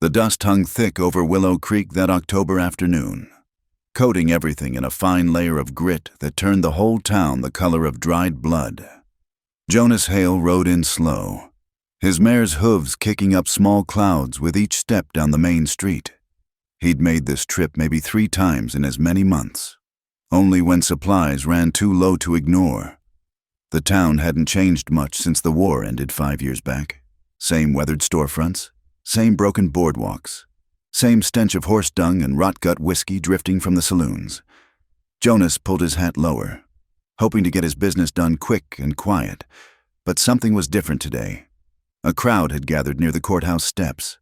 The dust hung thick over Willow Creek that October afternoon, coating everything in a fine layer of grit that turned the whole town the color of dried blood. Jonas Hale rode in slow, his mare's hooves kicking up small clouds with each step down the main street. He'd made this trip maybe 3 times in as many months, only when supplies ran too low to ignore. The town hadn't changed much since the war ended 5 years back. Same weathered storefronts, same broken boardwalks, same stench of horse dung and rot-gut whiskey drifting from the saloons. Jonas pulled his hat lower, hoping to get his business done quick and quiet, but something was different today. A crowd had gathered near the courthouse steps,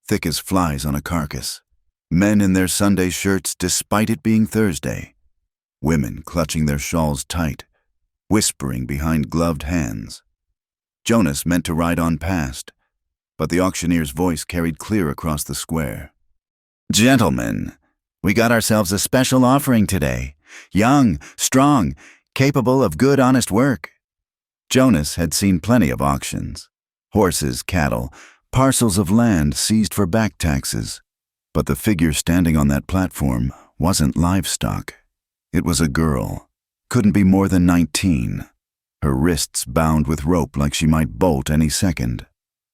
thick as flies on a carcass. Men in their Sunday shirts despite it being Thursday. Women clutching their shawls tight, whispering behind gloved hands. Jonas meant to ride on past, but the auctioneer's voice carried clear across the square. "Gentlemen, we got ourselves a special offering today. Young, strong, capable of good, honest work." Jonas had seen plenty of auctions. Horses, cattle, parcels of land seized for back taxes. But the figure standing on that platform wasn't livestock. It was a girl. Couldn't be more than 19. Her wrists bound with rope like she might bolt any second.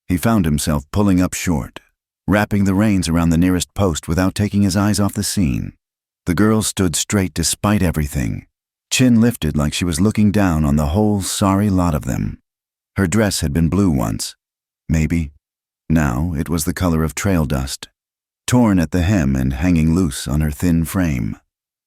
He found himself pulling up short, wrapping the reins around the nearest post without taking his eyes off the scene. The girl stood straight despite everything, chin lifted like she was looking down on the whole sorry lot of them. Her dress had been blue once, maybe. Now it was the color of trail dust, torn at the hem and hanging loose on her thin frame.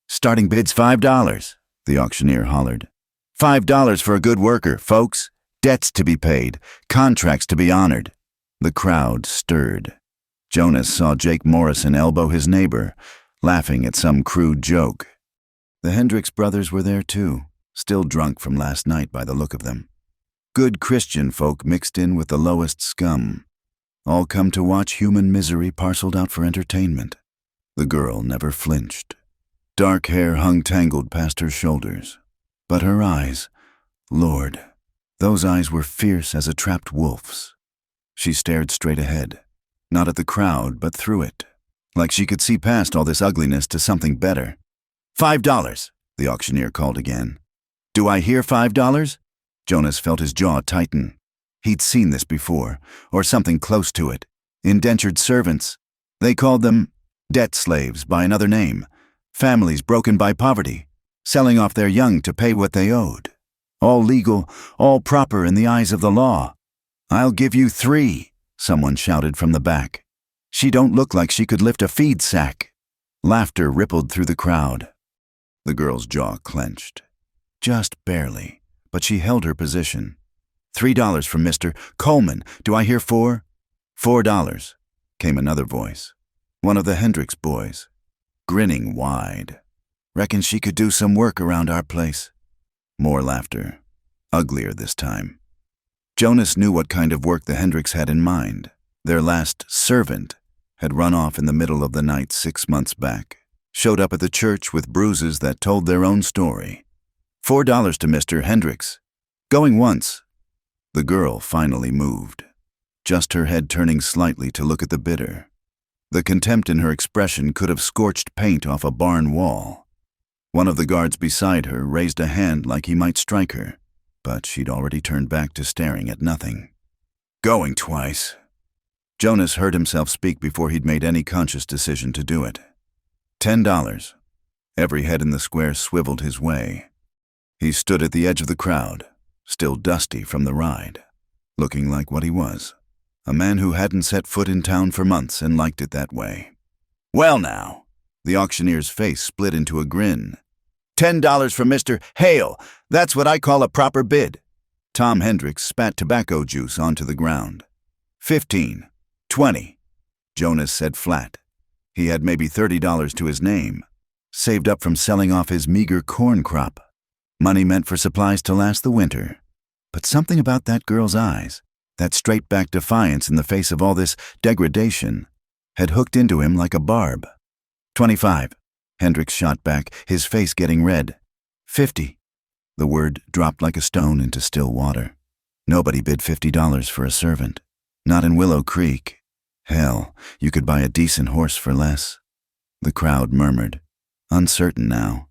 "Starting bid's $5, the auctioneer hollered. $5 for a good worker, folks. Debts to be paid, contracts to be honored." The crowd stirred. Jonas saw Jake Morrison elbow his neighbor, laughing at some crude joke. The Hendricks brothers were there too, still drunk from last night by the look of them. Good Christian folk mixed in with the lowest scum. All come to watch human misery parceled out for entertainment. The girl never flinched. Dark hair hung tangled past her shoulders. But her eyes, Lord, those eyes were fierce as a trapped wolf's. She stared straight ahead, not at the crowd, but through it, like she could see past all this ugliness to something better. $5, the auctioneer called again. "Do I hear $5? Jonas felt his jaw tighten. He'd seen this before, or something close to it. Indentured servants. They called them debt slaves by another name. Families broken by poverty, selling off their young to pay what they owed. All legal, all proper in the eyes of the law. "I'll give you 3, someone shouted from the back. "She don't look like she could lift a feed sack." Laughter rippled through the crowd. The girl's jaw clenched. Just barely, but she held her position. $3 from Mr. Coleman. Do I hear 4? $4, came another voice. One of the Hendricks boys, grinning wide. "Reckon she could do some work around our place." More laughter, uglier this time. Jonas knew what kind of work the Hendricks had in mind. Their last servant had run off in the middle of the night 6 months back, showed up at the church with bruises that told their own story. $4 to Mr. Hendricks. Going once. The girl finally moved, just her head turning slightly to look at the bidder. The contempt in her expression could have scorched paint off a barn wall. One of the guards beside her raised a hand like he might strike her, but she'd already turned back to staring at nothing. "Going twice." Jonas heard himself speak before he'd made any conscious decision to do it. $10. Every head in the square swiveled his way. He stood at the edge of the crowd, still dusty from the ride, looking like what he was, a man who hadn't set foot in town for months and liked it that way. "Well now," the auctioneer's face split into a grin. $10 from Mr. Hale. That's what I call a proper bid." Tom Hendricks spat tobacco juice onto the ground. 15, 20. Jonas said flat. He had maybe $30 to his name, saved up from selling off his meager corn crop. Money meant for supplies to last the winter. But something about that girl's eyes, that straight-back defiance in the face of all this degradation, had hooked into him like a barb. 25. Hendricks shot back, his face getting red. 50. The word dropped like a stone into still water. Nobody bid $50 for a servant. Not in Willow Creek. Hell, you could buy a decent horse for less. The crowd murmured, uncertain now.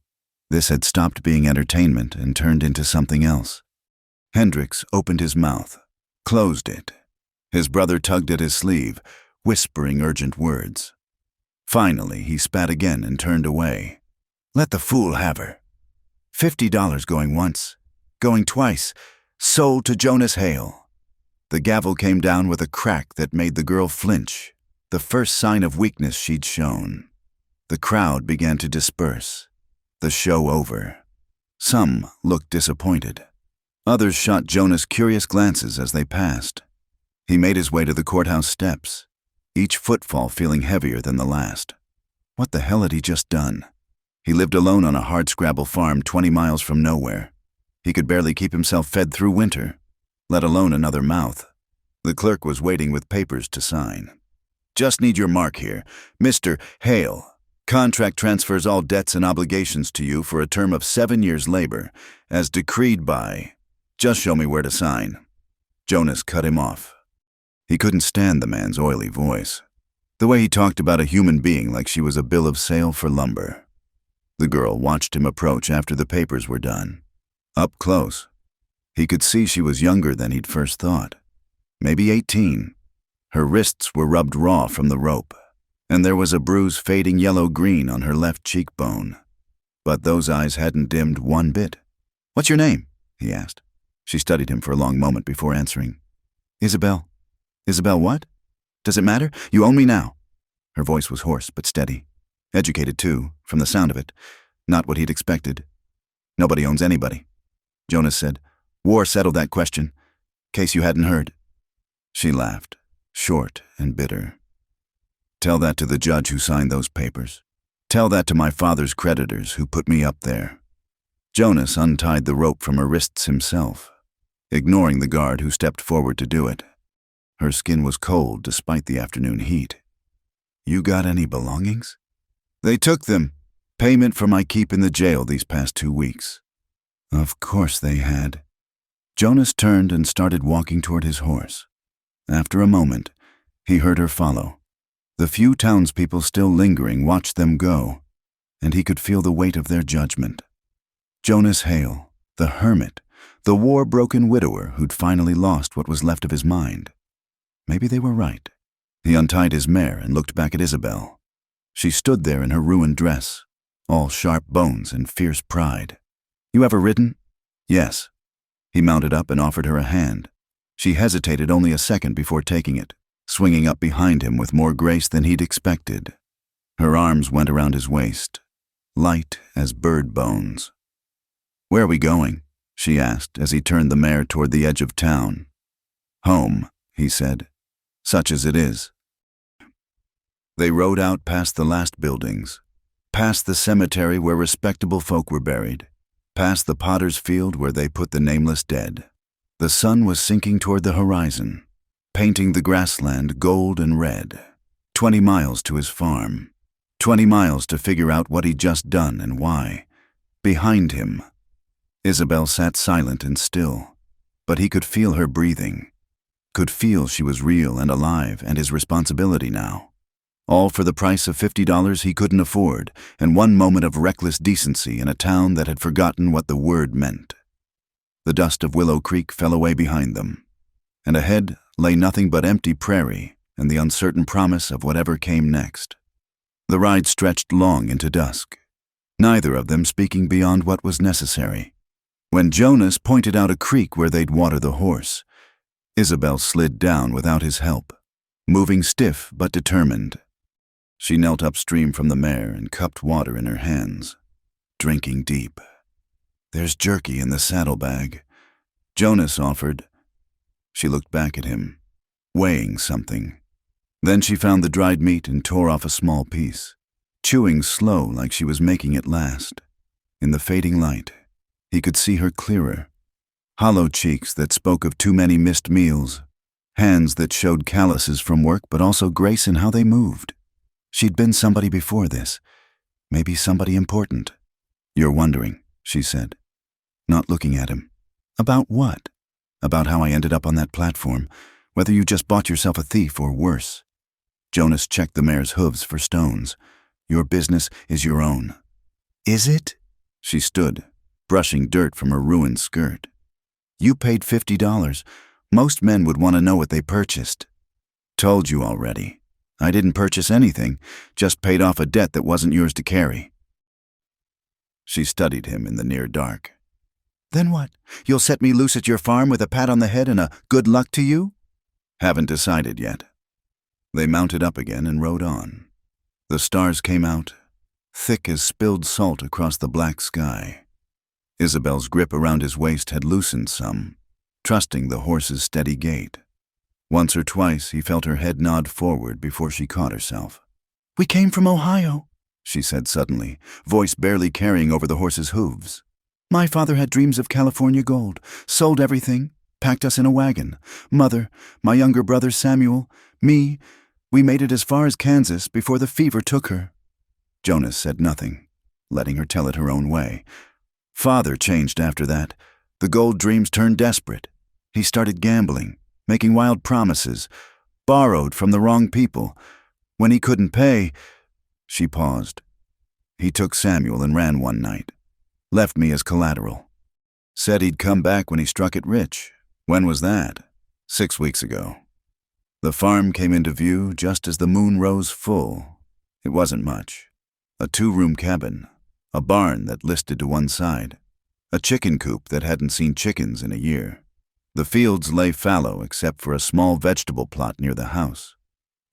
This had stopped being entertainment and turned into something else. Hendricks opened his mouth, closed it. His brother tugged at his sleeve, whispering urgent words. Finally, he spat again and turned away. Let the fool have her. $50 going once, going twice, sold to Jonas Hale. The gavel came down with a crack that made the girl flinch, the first sign of weakness she'd shown. The crowd began to disperse. The show over. Some looked disappointed. Others shot Jonas curious glances as they passed. He made his way to the courthouse steps, each footfall feeling heavier than the last. What the hell had he just done? He lived alone on a hardscrabble farm 20 miles from nowhere. He could barely keep himself fed through winter, let alone another mouth. The clerk was waiting with papers to sign. Just need your mark here. Mr. Hale. Contract transfers all debts and obligations to you for a term of 7 years' labor, as decreed by... Just show me where to sign. Jonas cut him off. He couldn't stand the man's oily voice. The way he talked about a human being like she was a bill of sale for lumber. The girl watched him approach after the papers were done. Up close. He could see she was younger than he'd first thought. Maybe 18. Her wrists were rubbed raw from the rope, and there was a bruise fading yellow-green on her left cheekbone. But those eyes hadn't dimmed one bit. What's your name? He asked. She studied him for a long moment before answering. Isabel. Isabel what? Does it matter? You own me now. Her voice was hoarse but steady. Educated too, from the sound of it. Not what he'd expected. Nobody owns anybody. Jonas said, War settled that question. Case you hadn't heard. She laughed, short and bitter. Tell that to the judge who signed those papers. Tell that to my father's creditors who put me up there. Jonas untied the rope from her wrists himself, ignoring the guard who stepped forward to do it. Her skin was cold despite the afternoon heat. You got any belongings? They took them. Payment for my keep in the jail these past 2 weeks. Of course they had. Jonas turned and started walking toward his horse. After a moment, he heard her follow. The few townspeople still lingering watched them go, and he could feel the weight of their judgment. Jonas Hale, the hermit, the war-broken widower who'd finally lost what was left of his mind. Maybe they were right. He untied his mare and looked back at Isabel. She stood there in her ruined dress, all sharp bones and fierce pride. You ever ridden? Yes. He mounted up and offered her a hand. She hesitated only a second before taking it, swinging up behind him with more grace than he'd expected. Her arms went around his waist, light as bird bones. Where are we going? She asked as he turned the mare toward the edge of town. Home, he said, such as it is. They rode out past the last buildings, past the cemetery where respectable folk were buried, past the potter's field where they put the nameless dead. The sun was sinking toward the horizon, painting the grassland gold and red. 20 miles to his farm. 20 miles to figure out what he'd just done and why. Behind him, Isabel sat silent and still, but he could feel her breathing, could feel she was real and alive and his responsibility now. All for the price of $50 he couldn't afford, and one moment of reckless decency in a town that had forgotten what the word meant. The dust of Willow Creek fell away behind them, and ahead lay nothing but empty prairie and the uncertain promise of whatever came next. The ride stretched long into dusk, neither of them speaking beyond what was necessary. When Jonas pointed out a creek where they'd water the horse, Isabel slid down without his help, moving stiff but determined. She knelt upstream from the mare and cupped water in her hands, drinking deep. There's jerky in the saddlebag, Jonas offered. She looked back at him, weighing something. Then she found the dried meat and tore off a small piece, chewing slow like she was making it last. In the fading light, he could see her clearer. Hollow cheeks that spoke of too many missed meals, hands that showed calluses from work but also grace in how they moved. She'd been somebody before this, maybe somebody important. You're wondering, she said, not looking at him. About what? About how I ended up on that platform, whether you just bought yourself a thief or worse. Jonas checked the mare's hooves for stones. Your business is your own. Is it? She stood, brushing dirt from her ruined skirt. You paid $50. Most men would want to know what they purchased. Told you already. I didn't purchase anything, just paid off a debt that wasn't yours to carry. She studied him in the near dark. Then what? You'll set me loose at your farm with a pat on the head and a good luck to you? Haven't decided yet. They mounted up again and rode on. The stars came out, thick as spilled salt across the black sky. Isabel's grip around his waist had loosened some, trusting the horse's steady gait. Once or twice he felt her head nod forward before she caught herself. We came from Ohio, she said suddenly, voice barely carrying over the horse's hooves. My father had dreams of California gold, sold everything, packed us in a wagon. Mother, my younger brother Samuel, me, we made it as far as Kansas before the fever took her. Jonas said nothing, letting her tell it her own way. Father changed after that. The gold dreams turned desperate. He started gambling, making wild promises, borrowed from the wrong people. When he couldn't pay, she paused. He took Samuel and ran one night. Left me as collateral. Said he'd come back when he struck it rich. When was that? 6 weeks ago. The farm came into view just as the moon rose full. It wasn't much. A 2-room cabin, a barn that listed to one side, a chicken coop that hadn't seen chickens in a year. The fields lay fallow except for a small vegetable plot near the house.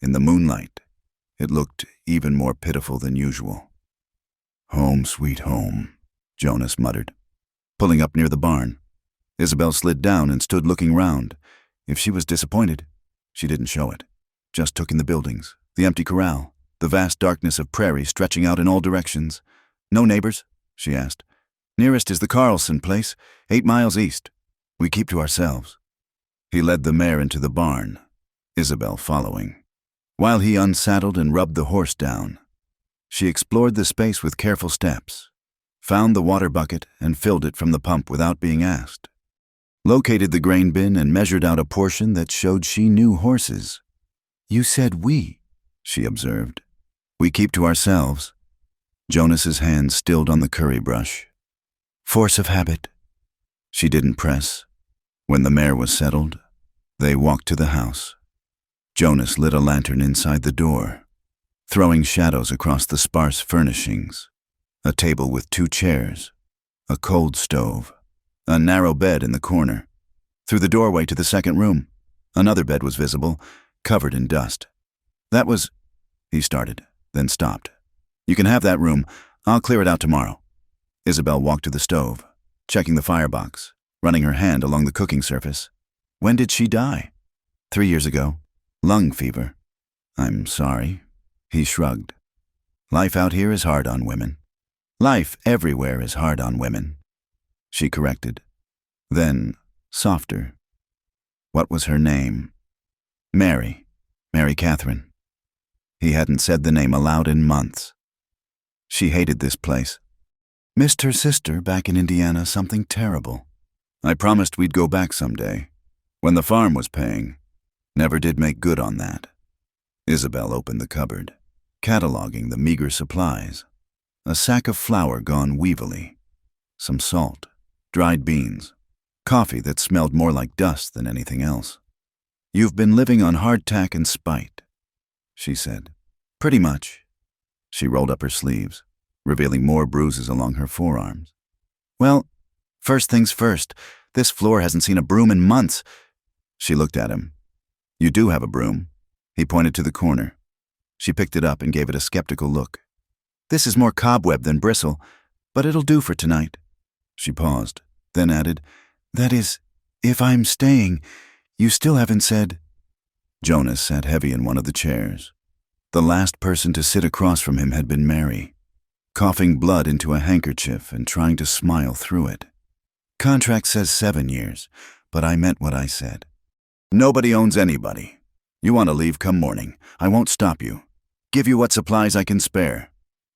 In the moonlight, it looked even more pitiful than usual. Home, sweet home, Jonas muttered, pulling up near the barn. Isabel slid down and stood looking round. If she was disappointed, she didn't show it. Just took in the buildings, the empty corral, the vast darkness of prairie stretching out in all directions. No neighbors? She asked. Nearest is the Carlson place, 8 miles east. We keep to ourselves. He led the mare into the barn, Isabel following. While he unsaddled and rubbed the horse down, she explored the space with careful steps, found the water bucket and filled it from the pump without being asked, located the grain bin and measured out a portion that showed she knew horses. You said we, she observed. We keep to ourselves. Jonas's hand stilled on the curry brush. Force of habit. She didn't press. When the mare was settled, they walked to the house. Jonas lit a lantern inside the door, throwing shadows across the sparse furnishings. A table with 2 chairs, a cold stove, a narrow bed in the corner. Through the doorway to the second room, another bed was visible, covered in dust. That was, he started, then stopped. You can have that room. I'll clear it out tomorrow. Isabel walked to the stove, checking the firebox, running her hand along the cooking surface. When did she die? 3 years ago. Lung fever. I'm sorry. He shrugged. Life out here is hard on women. Life everywhere is hard on women. She corrected. Then, softer. What was her name? Mary. Mary Catherine. He hadn't said the name aloud in months. She hated this place. Missed her sister back in Indiana something terrible. I promised we'd go back someday. When the farm was paying. Never did make good on that. Isabel opened the cupboard, cataloging the meager supplies. A sack of flour gone weevily. Some salt, dried beans, coffee that smelled more like dust than anything else. You've been living on hardtack and spite, she said. Pretty much. She rolled up her sleeves, revealing more bruises along her forearms. Well, first things first, this floor hasn't seen a broom in months. She looked at him. You do have a broom. He pointed to the corner. She picked it up and gave it a skeptical look. This is more cobweb than bristle, but it'll do for tonight. She paused, then added, That is, if I'm staying, you still haven't said. Jonas sat heavy in one of the chairs. The last person to sit across from him had been Mary, coughing blood into a handkerchief and trying to smile through it. Contract says 7 years, but I meant what I said. Nobody owns anybody. You want to leave, come morning. I won't stop you. Give you what supplies I can spare.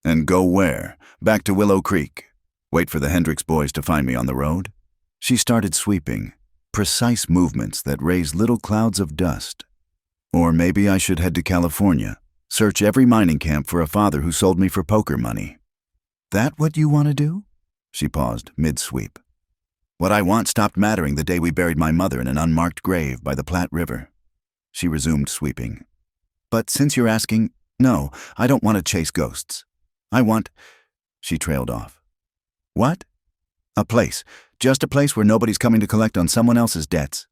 And go where? Back to Willow Creek. Wait for the Hendricks boys to find me on the road? She started sweeping, precise movements that raised little clouds of dust. Or maybe I should head to California, search every mining camp for a father who sold me for poker money. That what you want to do? She paused, mid-sweep. What I want stopped mattering the day we buried my mother in an unmarked grave by the Platte River. She resumed sweeping. But since you're asking, no, I don't want to chase ghosts. I want... She trailed off. What? A place. Just a place where nobody's coming to collect on someone else's debts.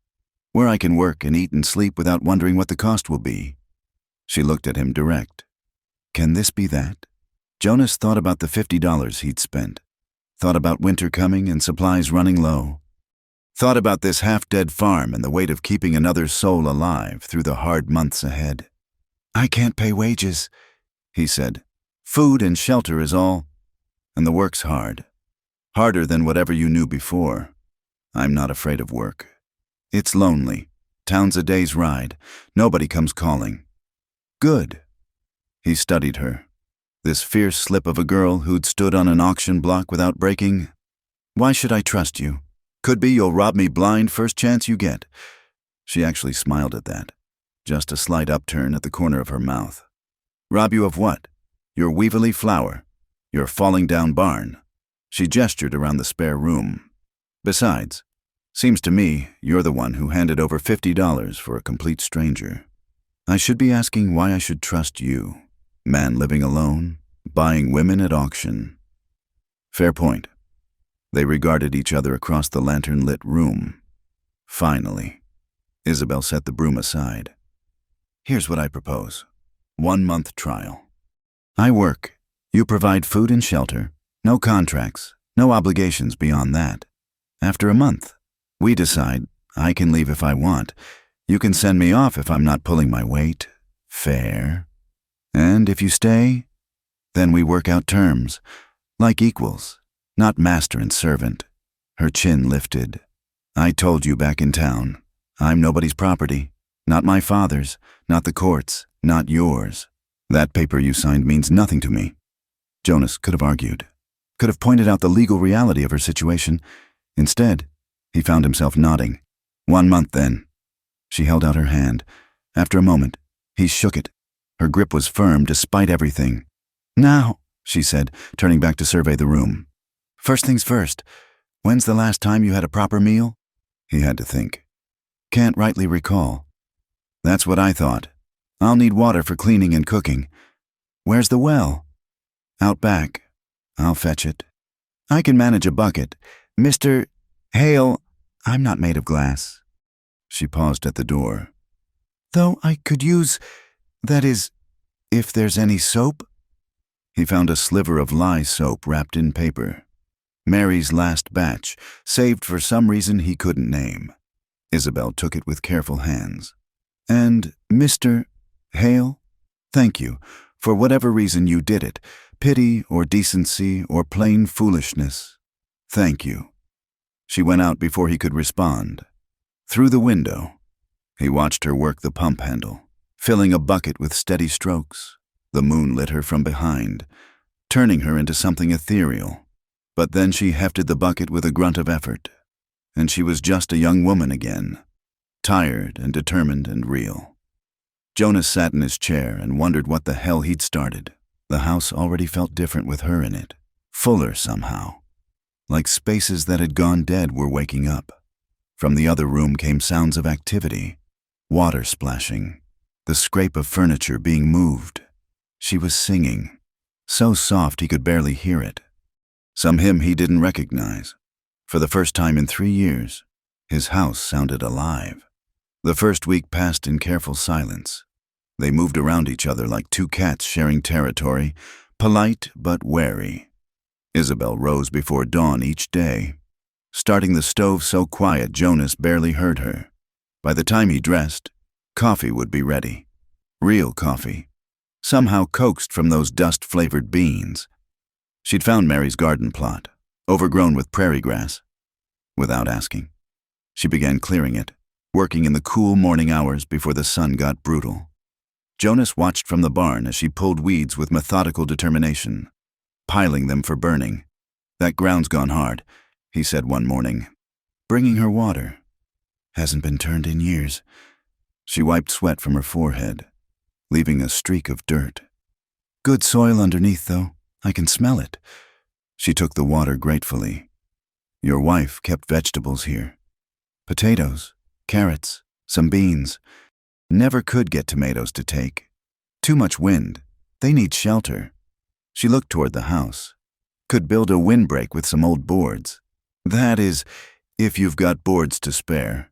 Where I can work and eat and sleep without wondering what the cost will be. She looked at him direct. Can this be that? Jonas thought about the $50 he'd spent. Thought about winter coming and supplies running low. Thought about this half-dead farm and the weight of keeping another soul alive through the hard months ahead. I can't pay wages, he said. Food and shelter is all. And the work's hard. Harder than whatever you knew before. I'm not afraid of work. It's lonely. Town's a day's ride. Nobody comes calling. Good. He studied her. This fierce slip of a girl who'd stood on an auction block without breaking. Why should I trust you? Could be you'll rob me blind first chance you get. She actually smiled at that. Just a slight upturn at the corner of her mouth. Rob you of what? Your weevilly flower. Your falling down barn. She gestured around the spare room. Besides, seems to me you're the one who handed over $50 for a complete stranger. I should be asking why I should trust you. Man living alone, buying women at auction. Fair point. They regarded each other across the lantern-lit room. Finally, Isabel set the broom aside. Here's what I propose. 1-month trial. I work. You provide food and shelter. No contracts. No obligations beyond that. After a month, we decide I can leave if I want. You can send me off if I'm not pulling my weight. Fair. And if you stay, then we work out terms. Like equals. Not master and servant. Her chin lifted. I told you back in town. I'm nobody's property. Not my father's. Not the court's. Not yours. That paper you signed means nothing to me. Jonas could have argued. Could have pointed out the legal reality of her situation. Instead, he found himself nodding. 1 month, then. She held out her hand. After a moment, he shook it. Her grip was firm despite everything. Now, she said, turning back to survey the room. First things first. When's the last time you had a proper meal? He had to think. Can't rightly recall. That's what I thought. I'll need water for cleaning and cooking. Where's the well? Out back. I'll fetch it. I can manage a bucket. Mr. Hale, I'm not made of glass. She paused at the door. Though I could use, that is, if there's any soap. He found a sliver of lye soap wrapped in paper. Mary's last batch, saved for some reason he couldn't name. Isabel took it with careful hands. And Mr. Hale, thank you, for whatever reason you did it, pity or decency or plain foolishness. Thank you. She went out before he could respond. Through the window, he watched her work the pump handle, filling a bucket with steady strokes. The moon lit her from behind, turning her into something ethereal. But then she hefted the bucket with a grunt of effort, and she was just a young woman again, tired and determined and real. Jonas sat in his chair and wondered what the hell he'd started. The house already felt different with her in it, fuller somehow. Like spaces that had gone dead were waking up. From the other room came sounds of activity, water splashing, the scrape of furniture being moved. She was singing, so soft he could barely hear it. Some hymn he didn't recognize. For the first time in 3 years, his house sounded alive. The first week passed in careful silence. They moved around each other like two cats sharing territory, polite but wary. Isabel rose before dawn each day, starting the stove so quiet Jonas barely heard her. By the time he dressed, coffee would be ready. Real coffee. Somehow coaxed from those dust-flavored beans. She'd found Mary's garden plot, overgrown with prairie grass. Without asking, she began clearing it, working in the cool morning hours before the sun got brutal. Jonas watched from the barn as she pulled weeds with methodical determination, piling them for burning. That ground's gone hard, he said one morning, bringing her water. Hasn't been turned in years. She wiped sweat from her forehead, leaving a streak of dirt. Good soil underneath, though. I can smell it. She took the water gratefully. Your wife kept vegetables here. Potatoes, carrots, some beans. Never could get tomatoes to take. Too much wind. They need shelter. She looked toward the house. Could build a windbreak with some old boards. That is, if you've got boards to spare.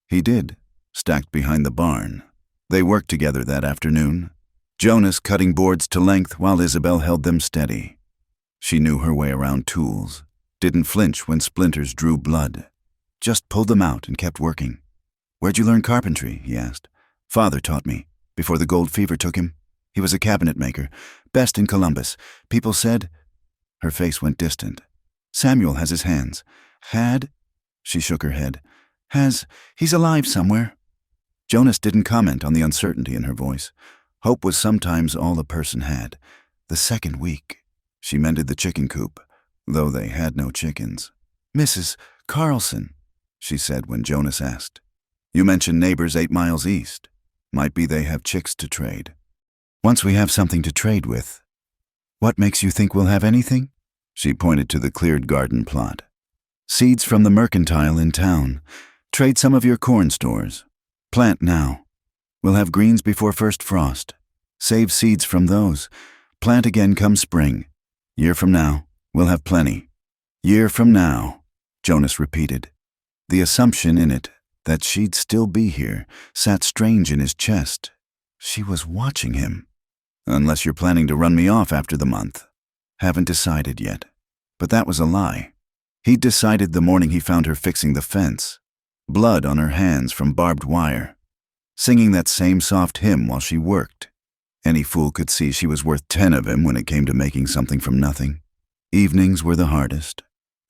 He did, stacked behind the barn. They worked together that afternoon, Jonas cutting boards to length while Isabel held them steady. She knew her way around tools, didn't flinch when splinters drew blood. Just pulled them out and kept working. Where'd you learn carpentry? He asked. Father taught me, before the gold fever took him. He was a cabinet maker, best in Columbus. People said... Her face went distant. Samuel has his hands. Had? She shook her head. He's alive somewhere. Jonas didn't comment on the uncertainty in her voice. Hope was sometimes all a person had. The second week, she mended the chicken coop, though they had no chickens. Mrs. Carlson, she said when Jonas asked. You mentioned neighbors 8 miles east. Might be they have chicks to trade. Once we have something to trade with. What makes you think we'll have anything? She pointed to the cleared garden plot. Seeds from the mercantile in town. Trade some of your corn stores. Plant now. We'll have greens before first frost. Save seeds from those. Plant again come spring. Year from now, we'll have plenty. Year from now, Jonas repeated. The assumption in it that she'd still be here sat strange in his chest. She was watching him. Unless you're planning to run me off after the month. Haven't decided yet. But that was a lie. He'd decided the morning he found her fixing the fence. Blood on her hands from barbed wire. Singing that same soft hymn while she worked. Any fool could see she was worth 10 of him when it came to making something from nothing. Evenings were the hardest.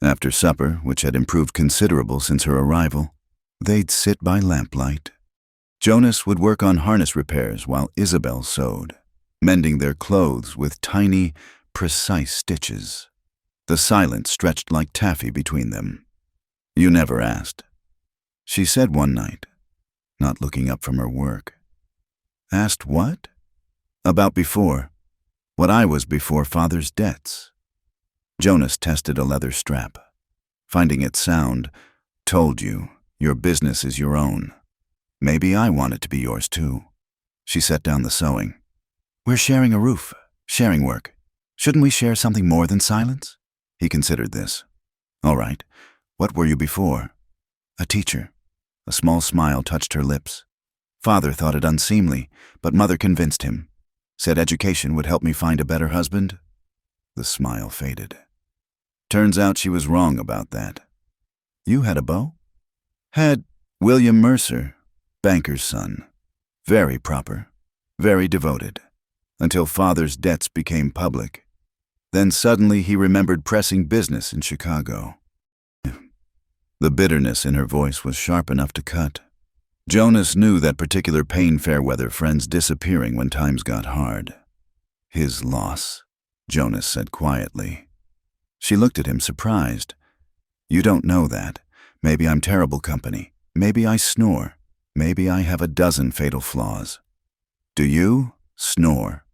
After supper, which had improved considerable since her arrival, they'd sit by lamplight. Jonas would work on harness repairs while Isabel sewed, mending their clothes with tiny, precise stitches. The silence stretched like taffy between them. You never asked. She said one night, not looking up from her work. Asked what? About before. What I was before Father's debts. Jonas tested a leather strap. Finding it sound, told you, your business is your own. Maybe I want it to be yours too. She set down the sewing. We're sharing a roof, sharing work. Shouldn't we share something more than silence? He considered this. All right. What were you before? A teacher. A small smile touched her lips. Father thought it unseemly, but Mother convinced him. Said education would help me find a better husband. The smile faded. Turns out she was wrong about that. You had a beau? Had William Mercer, banker's son. Very proper, very devoted, until Father's debts became public. Then suddenly he remembered pressing business in Chicago. The bitterness in her voice was sharp enough to cut. Jonas knew that particular pain fair-weather friends disappearing when times got hard. His loss, Jonas said quietly. She looked at him surprised. You don't know that. Maybe I'm terrible company. Maybe I snore. Maybe I have a dozen fatal flaws. Do you snore?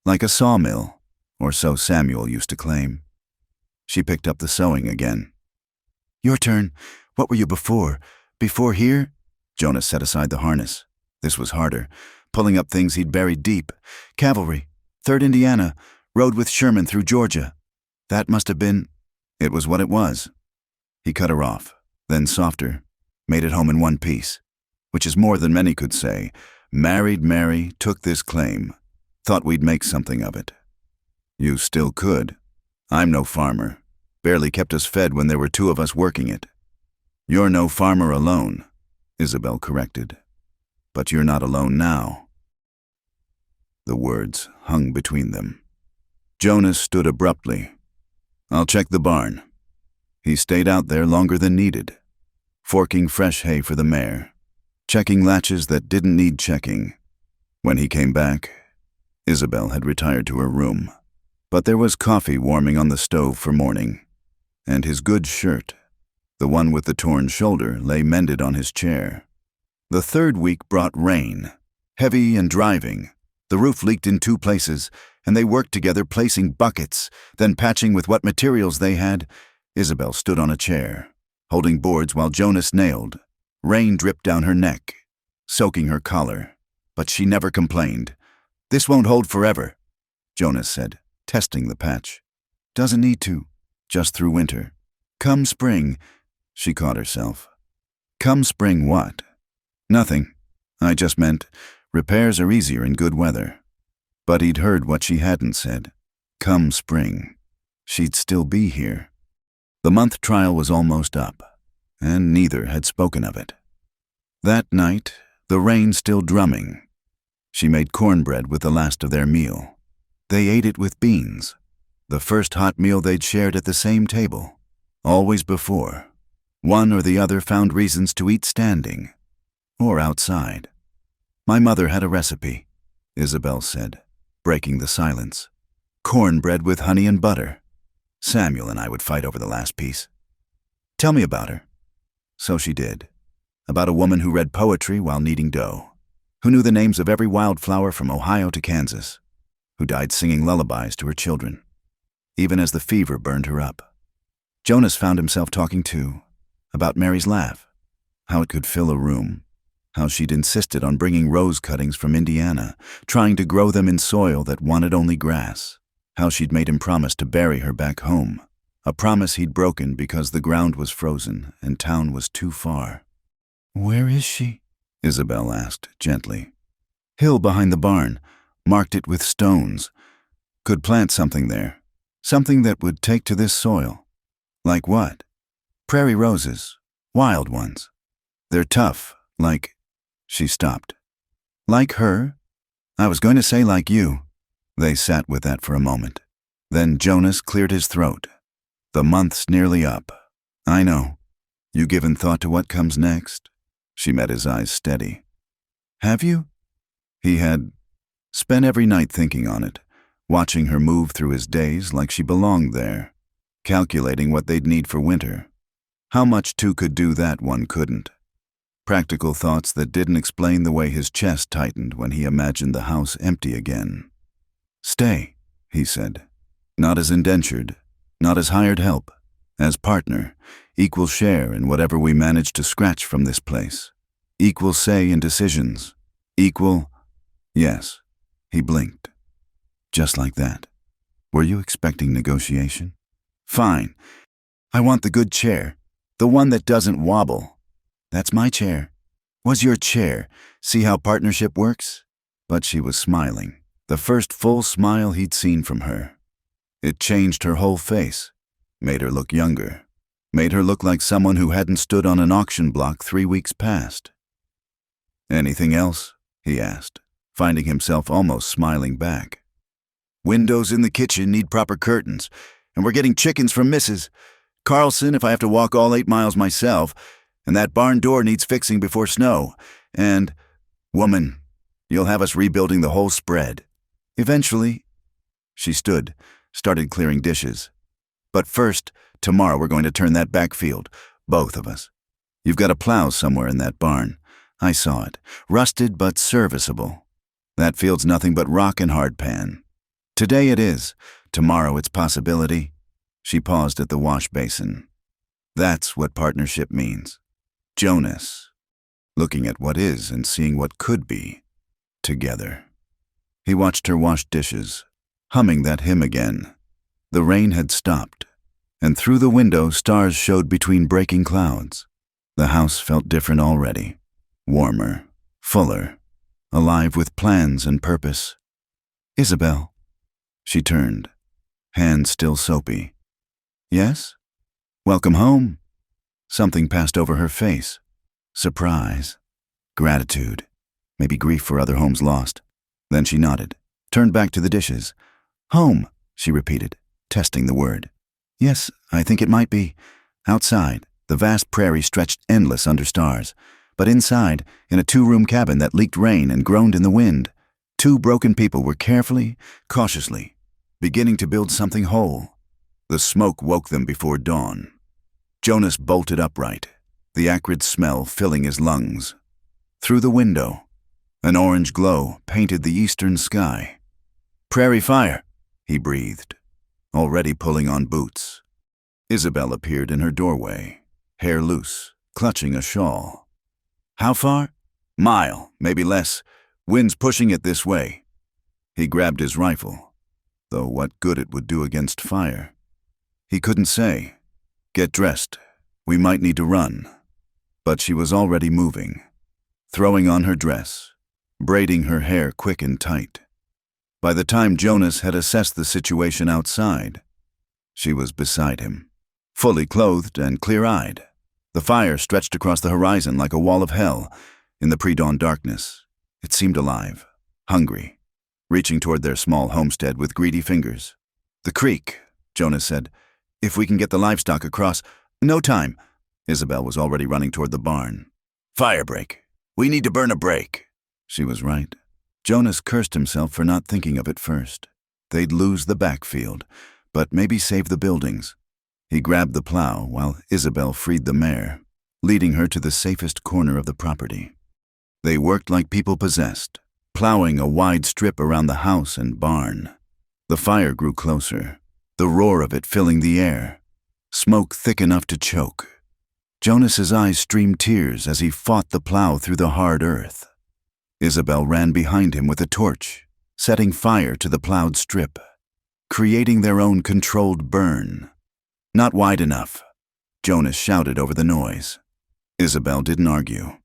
Like a sawmill, or so Samuel used to claim. She picked up the sewing again. Your turn. What were you before? Before here? Jonas set aside the harness. This was harder, pulling up things he'd buried deep. Cavalry, 3rd Indiana, rode with Sherman through Georgia. That must have been... It was what it was. He cut her off, then softer, made it home in one piece, which is more than many could say. Married Mary, took this claim, thought we'd make something of it. You still could. I'm no farmer. Barely kept us fed when there were 2 of us working it. You're no farmer alone, Isabel corrected. But you're not alone now. The words hung between them. Jonas stood abruptly. I'll check the barn. He stayed out there longer than needed, forking fresh hay for the mare, checking latches that didn't need checking. When he came back, Isabel had retired to her room, but there was coffee warming on the stove for morning, and his good shirt, the one with the torn shoulder, lay mended on his chair. The third week brought rain, heavy and driving. The roof leaked in 2 places, and they worked together placing buckets, then patching with what materials they had. Isabel stood on a chair, holding boards while Jonas nailed. Rain dripped down her neck, soaking her collar, but she never complained. "This won't hold forever," Jonas said, testing the patch. "Doesn't need to, just through winter. Come spring," she caught herself. Come spring what? Nothing. I just meant repairs are easier in good weather. But he'd heard what she hadn't said. Come spring, she'd still be here. The month trial was almost up, and neither had spoken of it. That night, the rain still drumming. She made cornbread with the last of their meal. They ate it with beans, the first hot meal they'd shared at the same table. Always before, one or the other found reasons to eat standing, or outside. "My mother had a recipe," Isabel said, breaking the silence. "Cornbread with honey and butter. Samuel and I would fight over the last piece." "Tell me about her." So she did. About a woman who read poetry while kneading dough, who knew the names of every wildflower from Ohio to Kansas, who died singing lullabies to her children, even as the fever burned her up. Jonas found himself talking too, about Mary's laugh, how it could fill a room, how she'd insisted on bringing rose cuttings from Indiana, trying to grow them in soil that wanted only grass, how she'd made him promise to bury her back home, a promise he'd broken because the ground was frozen and town was too far. "Where is she?" Isabel asked gently. "Hill behind the barn, marked it with stones. Could plant something there, something that would take to this soil." "Like what?" "Prairie roses, wild ones. They're tough, like—" She stopped. "Like her? I was going to say like you." They sat with that for a moment. Then Jonas cleared his throat. "The month's nearly up. I know. You given thought to what comes next?" She met his eyes steady. "Have you?" He had spent every night thinking on it, watching her move through his days like she belonged there, calculating what they'd need for winter. How much two could do that one couldn't. Practical thoughts that didn't explain the way his chest tightened when he imagined the house empty again. "Stay," he said. "Not as indentured, not as hired help, as partner, equal share in whatever we manage to scratch from this place. Equal say in decisions. Equal—" "Yes." He blinked. "Just like that. Were you expecting negotiation?" "Fine. I want the good chair, the one that doesn't wobble." "That's my chair." "Was your chair. See how partnership works?" But she was smiling, the first full smile he'd seen from her. It changed her whole face, made her look younger, made her look like someone who hadn't stood on an auction block 3 weeks past. "Anything else?" he asked, finding himself almost smiling back. "Windows in the kitchen need proper curtains, and we're getting chickens from Mrs. Carlson if I have to walk all 8 miles myself, and that barn door needs fixing before snow, and, woman, you'll have us rebuilding the whole spread. Eventually." She stood, started clearing dishes. "But first, tomorrow we're going to turn that backfield, both of us. You've got a plow somewhere in that barn. I saw it, rusted but serviceable. That field's nothing but rock and hardpan. Today it is, tomorrow it's possibility." She paused at the wash basin. "That's what partnership means. Jonas, looking at what is and seeing what could be, together." He watched her wash dishes, humming that hymn again. The rain had stopped, and through the window stars showed between breaking clouds. The house felt different already, warmer, fuller, alive with plans and purpose. "Isabel." She turned, hands still soapy. "Yes? Welcome home." Something passed over her face. Surprise, gratitude, maybe grief for other homes lost. Then she nodded, turned back to the dishes. "Home," she repeated, testing the word. "Yes, I think it might be. Outside, the vast prairie stretched endless under stars. But inside, in a 2-room cabin that leaked rain and groaned in the wind, 2 broken people were carefully, cautiously, beginning to build something whole. The smoke woke them before dawn. Jonas bolted upright, the acrid smell filling his lungs. Through the window, an orange glow painted the eastern sky. "Prairie fire," he breathed, already pulling on boots. Isabel appeared in her doorway, hair loose, clutching a shawl. "How far?" "Mile, maybe less. Wind's pushing it this way." He grabbed his rifle, though what good it would do against fire. He couldn't say. "Get dressed. We might need to run." But she was already moving, throwing on her dress, braiding her hair quick and tight. By the time Jonas had assessed the situation outside, she was beside him, fully clothed and clear-eyed. The fire stretched across the horizon like a wall of hell. In the pre-dawn darkness, it seemed alive, hungry, reaching toward their small homestead with greedy fingers. "The creek," Jonas said. "If we can get the livestock across—" "No time." Isabel was already running toward the barn. "Fire break. We need to burn a break." She was right. Jonas cursed himself for not thinking of it first. They'd lose the backfield, but maybe save the buildings. He grabbed the plow while Isabel freed the mare, leading her to the safest corner of the property. They worked like people possessed, plowing a wide strip around the house and barn. The fire grew closer, the roar of it filling the air, smoke thick enough to choke. Jonas's eyes streamed tears as he fought the plow through the hard earth. Isabel ran behind him with a torch, setting fire to the plowed strip, creating their own controlled burn. "Not wide enough," Jonas shouted over the noise. Isabel didn't argue,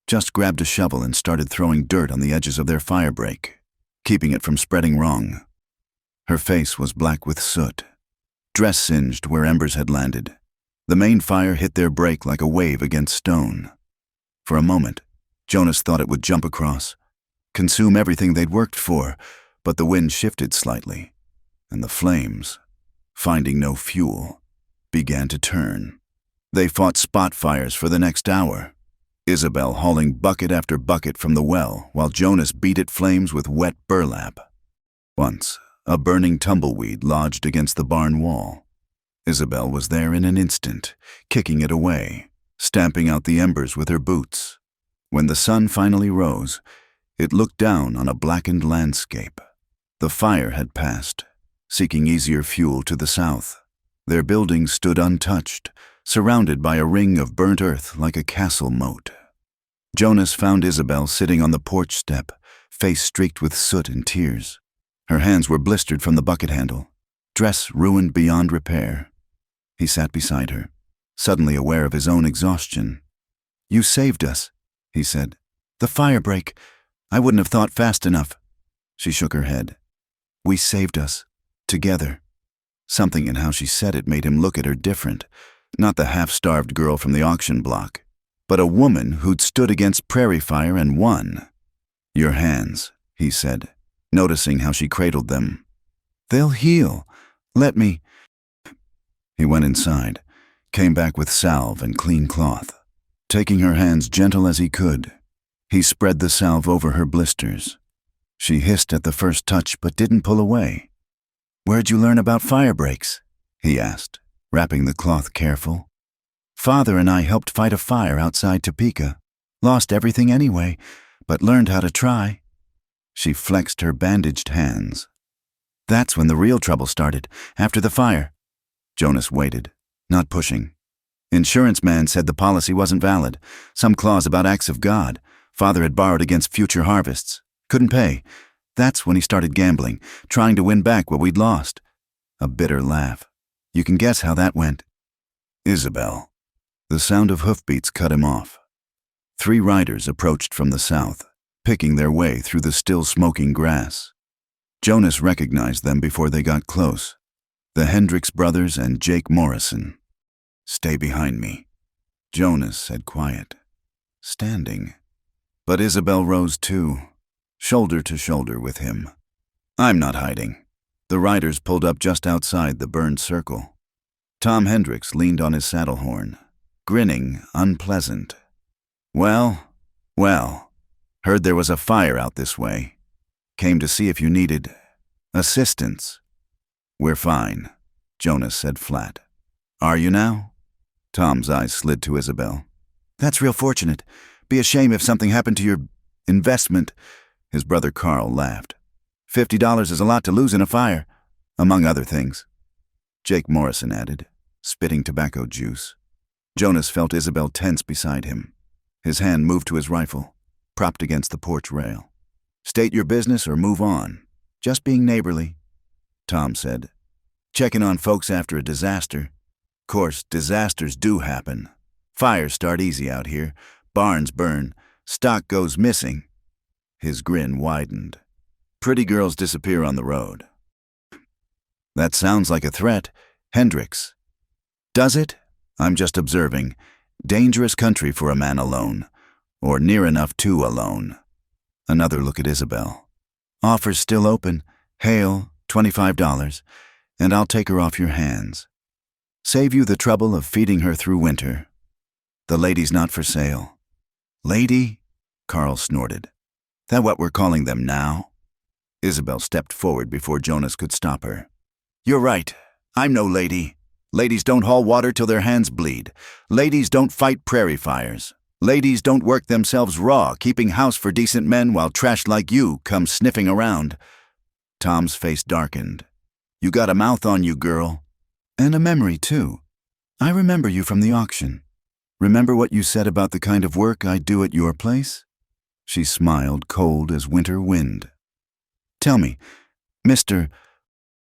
just grabbed a shovel and started throwing dirt on the edges of their fire break, keeping it from spreading wrong. Her face was black with soot, dress singed where embers had landed. The main fire hit their break like a wave against stone. For a moment, Jonas thought it would jump across, consume everything they'd worked for, but the wind shifted slightly, and the flames, finding no fuel, began to turn. They fought spot fires for the next hour, Isabel hauling bucket after bucket from the well while Jonas beat at flames with wet burlap. Once, a burning tumbleweed lodged against the barn wall. Isabel was there in an instant, kicking it away, stamping out the embers with her boots. When the sun finally rose, it looked down on a blackened landscape. The fire had passed, seeking easier fuel to the south. Their buildings stood untouched, surrounded by a ring of burnt earth like a castle moat. Jonas found Isabel sitting on the porch step, face streaked with soot and tears. Her hands were blistered from the bucket handle, dress ruined beyond repair. He sat beside her, suddenly aware of his own exhaustion. "You saved us," he said. "The fire break. I wouldn't have thought fast enough." She shook her head. "We saved us. Together." Something in how she said it made him look at her different. Not the half-starved girl from the auction block, but a woman who'd stood against prairie fire and won. "Your hands," he said, noticing how she cradled them. "They'll heal. Let me—" He went inside, came back with salve and clean cloth. Taking her hands gentle as he could, he spread the salve over her blisters. She hissed at the first touch but didn't pull away. "Where'd you learn about fire breaks?" he asked, wrapping the cloth careful. "Father and I helped fight a fire outside Topeka. Lost everything anyway, but learned how to try." She flexed her bandaged hands. "That's when the real trouble started, after the fire." Jonas waited, not pushing. "Insurance man said the policy wasn't valid. Some clause about acts of God. Father had borrowed against future harvests. Couldn't pay. That's when he started gambling, trying to win back what we'd lost." A bitter laugh. "You can guess how that went." "Isabel." The sound of hoofbeats cut him off. 3 riders approached from the south, picking their way through the still smoking grass. Jonas recognized them before they got close. The Hendricks brothers and Jake Morrison. "Stay behind me," Jonas said quiet, standing. But Isabel rose too, shoulder to shoulder with him. "I'm not hiding." The riders pulled up just outside the burned circle. Tom Hendricks leaned on his saddle horn, grinning unpleasant. Well, heard there was a fire out this way. Came to see if you needed assistance." "We're fine," Jonas said flat. "Are you now?" Tom's eyes slid to Isabel. "That's real fortunate. Be a shame if something happened to your investment. His brother Carl laughed. $50 is a lot to lose in a fire, among other things. Jake Morrison added, spitting tobacco juice. Jonas felt Isabel tense beside him. His hand moved to his rifle, propped against the porch rail. State your business or move on. Just being neighborly, Tom said. Checking on folks after a disaster. Course, disasters do happen. Fires start easy out here. Barns burn. Stock goes missing. His grin widened. Pretty girls disappear on the road. That sounds like a threat. Hendricks. Does it? I'm just observing. Dangerous country for a man alone. Or near enough to alone. Another look at Isabel. Offer's still open. Hale, $25, and I'll take her off your hands. Save you the trouble of feeding her through winter. The lady's not for sale. Lady? Carl snorted. That what we're calling them now? Isabel stepped forward before Jonas could stop her. You're right. I'm no lady. Ladies don't haul water till their hands bleed. Ladies don't fight prairie fires. Ladies don't work themselves raw, keeping house for decent men while trash like you come sniffing around. Tom's face darkened. You got a mouth on you, girl. And a memory, too. I remember you from the auction. Remember what you said about the kind of work I'd do at your place? She smiled, cold as winter wind. Tell me, Mr.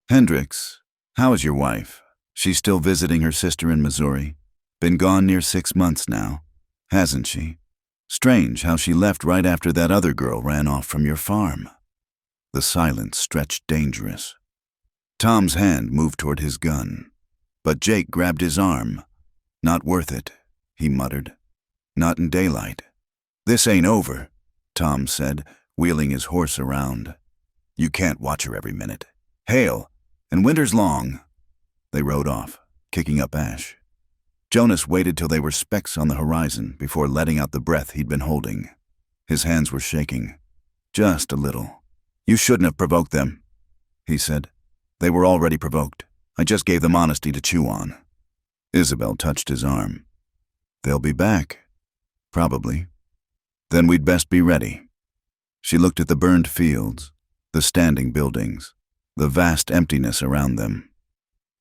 Hendricks, how is your wife? She's still visiting her sister in Missouri. Been gone near 6 months now, hasn't she? Strange how she left right after that other girl ran off from your farm. The silence stretched dangerous. Tom's hand moved toward his gun, but Jake grabbed his arm. Not worth it, he muttered. Not in daylight. This ain't over, Tom said, wheeling his horse around. You can't watch her every minute. Hail, and winter's long. They rode off, kicking up ash. Jonas waited till they were specks on the horizon before letting out the breath he'd been holding. His hands were shaking. Just a little. You shouldn't have provoked them, he said. They were already provoked. I just gave them honesty to chew on. Isabel touched his arm. They'll be back. Probably. Then we'd best be ready. She looked at the burned fields, the standing buildings, the vast emptiness around them.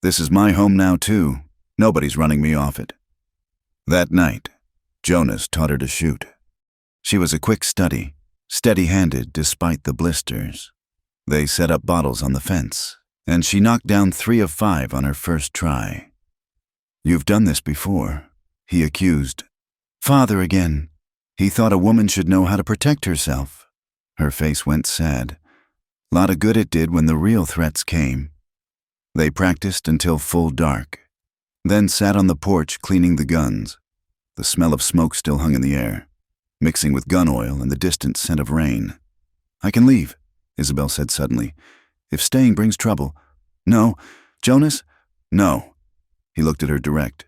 This is my home now, too. Nobody's running me off it. That night, Jonas taught her to shoot. She was a quick study, steady-handed despite the blisters. They set up bottles on the fence, and she knocked down 3 of 5 on her first try. You've done this before, he accused. Father again. He thought a woman should know how to protect herself. Her face went sad. Lot of good it did when the real threats came. They practiced until full dark, then sat on the porch cleaning the guns. The smell of smoke still hung in the air, mixing with gun oil and the distant scent of rain. I can leave, Isabel said suddenly. If staying brings trouble. No. Jonas? No. He looked at her direct.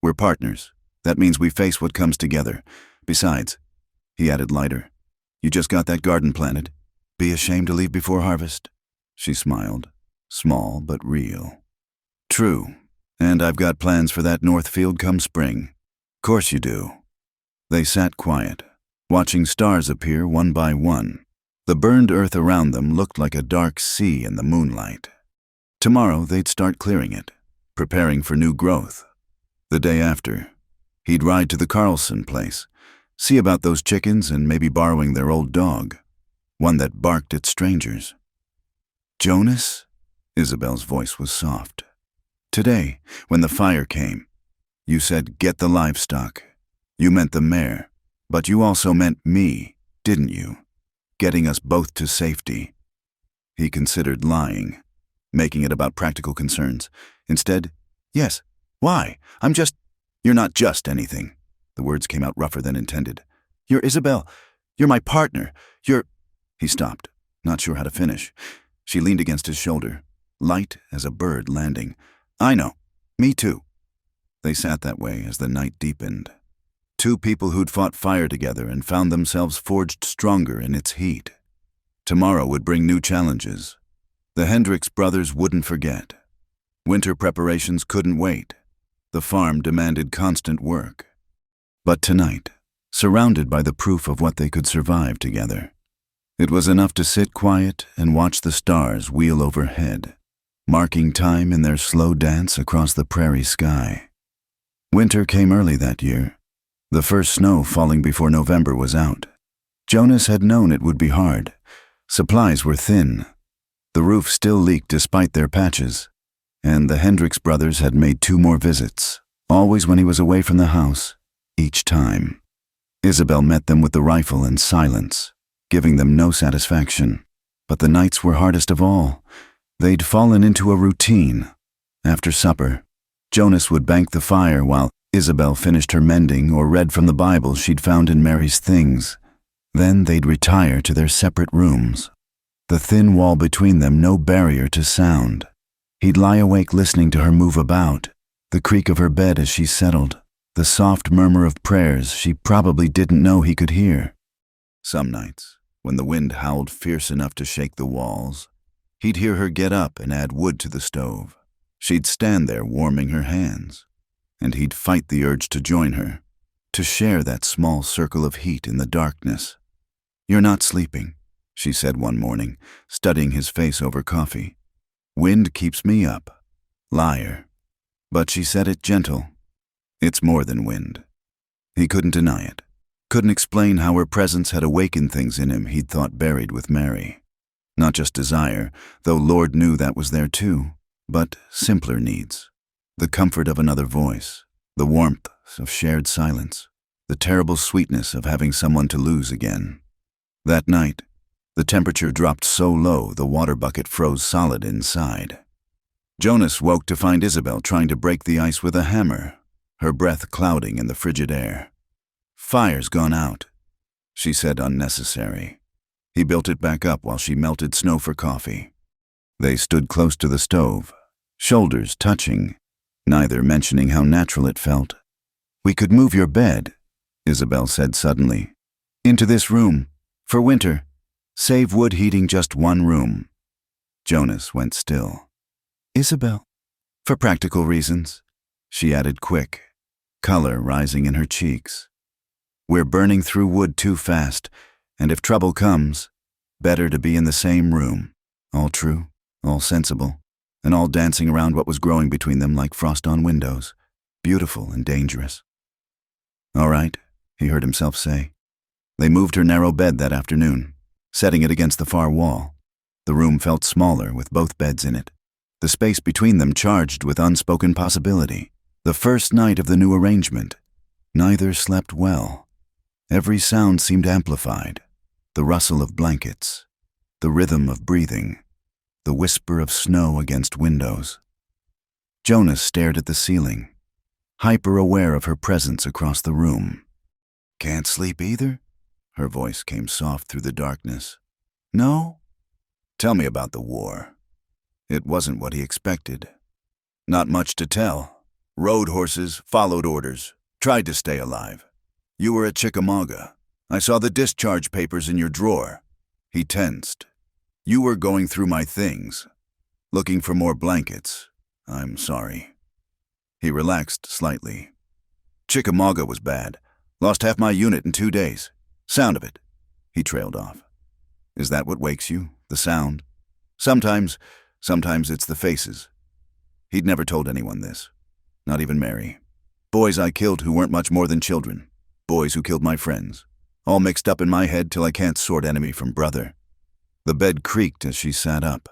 We're partners. That means we face what comes together. Besides, he added lighter, you just got that garden planted. Be ashamed to leave before harvest? She smiled, small but real. True, and I've got plans for that north field come spring. Course you do. They sat quiet, watching stars appear one by one. The burned earth around them looked like a dark sea in the moonlight. Tomorrow they'd start clearing it, preparing for new growth. The day after, he'd ride to the Carlson place, see about those chickens and maybe borrowing their old dog, one that barked at strangers. Jonas? Isabel's voice was soft. Today, when the fire came, you said, get the livestock. You meant the mare, but you also meant me, didn't you? Getting us both to safety. He considered lying, making it about practical concerns. Instead, yes. Why? You're not just anything. The words came out rougher than intended. You're Isabel. You're my partner. He stopped, not sure how to finish. She leaned against his shoulder, light as a bird landing. I know. Me too. They sat that way as the night deepened. 2 people who'd fought fire together and found themselves forged stronger in its heat. Tomorrow would bring new challenges. The Hendricks brothers wouldn't forget. Winter preparations couldn't wait. The farm demanded constant work. But tonight, surrounded by the proof of what they could survive together. It was enough to sit quiet and watch the stars wheel overhead, marking time in their slow dance across the prairie sky. Winter came early that year, the first snow falling before November was out. Jonas had known it would be hard. Supplies were thin. The roof still leaked despite their patches, and the Hendricks brothers had made 2 more visits, always when he was away from the house, each time. Isabel met them with the rifle and silence, giving them no satisfaction. But the nights were hardest of all. They'd fallen into a routine. After supper, Jonas would bank the fire while Isabel finished her mending or read from the Bible she'd found in Mary's things. Then they'd retire to their separate rooms. The thin wall between them no barrier to sound. He'd lie awake listening to her move about, the creak of her bed as she settled, the soft murmur of prayers she probably didn't know he could hear. Some nights, when the wind howled fierce enough to shake the walls, he'd hear her get up and add wood to the stove. She'd stand there warming her hands, and he'd fight the urge to join her, to share that small circle of heat in the darkness. "You're not sleeping," she said one morning, studying his face over coffee. "Wind keeps me up." Liar. But she said it gentle. It's more than wind. He couldn't deny it. Couldn't explain how her presence had awakened things in him he'd thought buried with Mary. Not just desire, though Lord knew that was there too, but simpler needs. The comfort of another voice, the warmth of shared silence, the terrible sweetness of having someone to lose again. That night, the temperature dropped so low the water bucket froze solid inside. Jonas woke to find Isabel trying to break the ice with a hammer, her breath clouding in the frigid air. "Fire's gone out," she said, unnecessary. He built it back up while she melted snow for coffee. They stood close to the stove, shoulders touching, neither mentioning how natural it felt. "We could move your bed," Isabel said suddenly, "into this room. For winter, save wood heating just one room." Jonas went still. "Isabel, for practical reasons," she added quick, color rising in her cheeks. "We're burning through wood too fast, and if trouble comes, better to be in the same room." All true, all sensible, and all dancing around what was growing between them like frost on windows, beautiful and dangerous. "All right," he heard himself say. They moved her narrow bed that afternoon, setting it against the far wall. The room felt smaller with both beds in it, the space between them charged with unspoken possibility. The first night of the new arrangement, neither slept well. Every sound seemed amplified, the rustle of blankets, the rhythm of breathing, the whisper of snow against windows. Jonas stared at the ceiling, hyper-aware of her presence across the room. "Can't sleep either?" Her voice came soft through the darkness. "No?" "Tell me about the war." It wasn't what he expected. "Not much to tell. Rode horses, followed orders, tried to stay alive. You were at Chickamauga. I saw the discharge papers in your drawer." He tensed. "You were going through my things, looking for more blankets. I'm sorry." He relaxed slightly. "Chickamauga was bad. Lost half my unit in 2 days. Sound of it." He trailed off. "Is that what wakes you? The sound?" Sometimes it's the faces." He'd never told anyone this. Not even Mary. "Boys I killed who weren't much more than children. Boys who killed my friends. All mixed up in my head till I can't sort enemy from brother." The bed creaked as she sat up.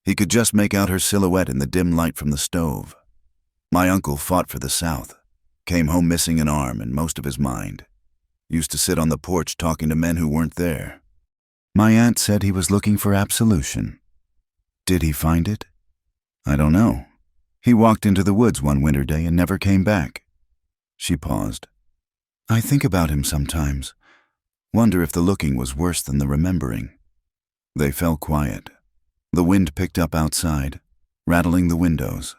He could just make out her silhouette in the dim light from the stove. "My uncle fought for the South. Came home missing an arm and most of his mind. Used to sit on the porch talking to men who weren't there. My aunt said he was looking for absolution." "Did he find it?" "I don't know. He walked into the woods one winter day and never came back." She paused. "I think about him sometimes. Wonder if the looking was worse than the remembering." They fell quiet. The wind picked up outside, rattling the windows.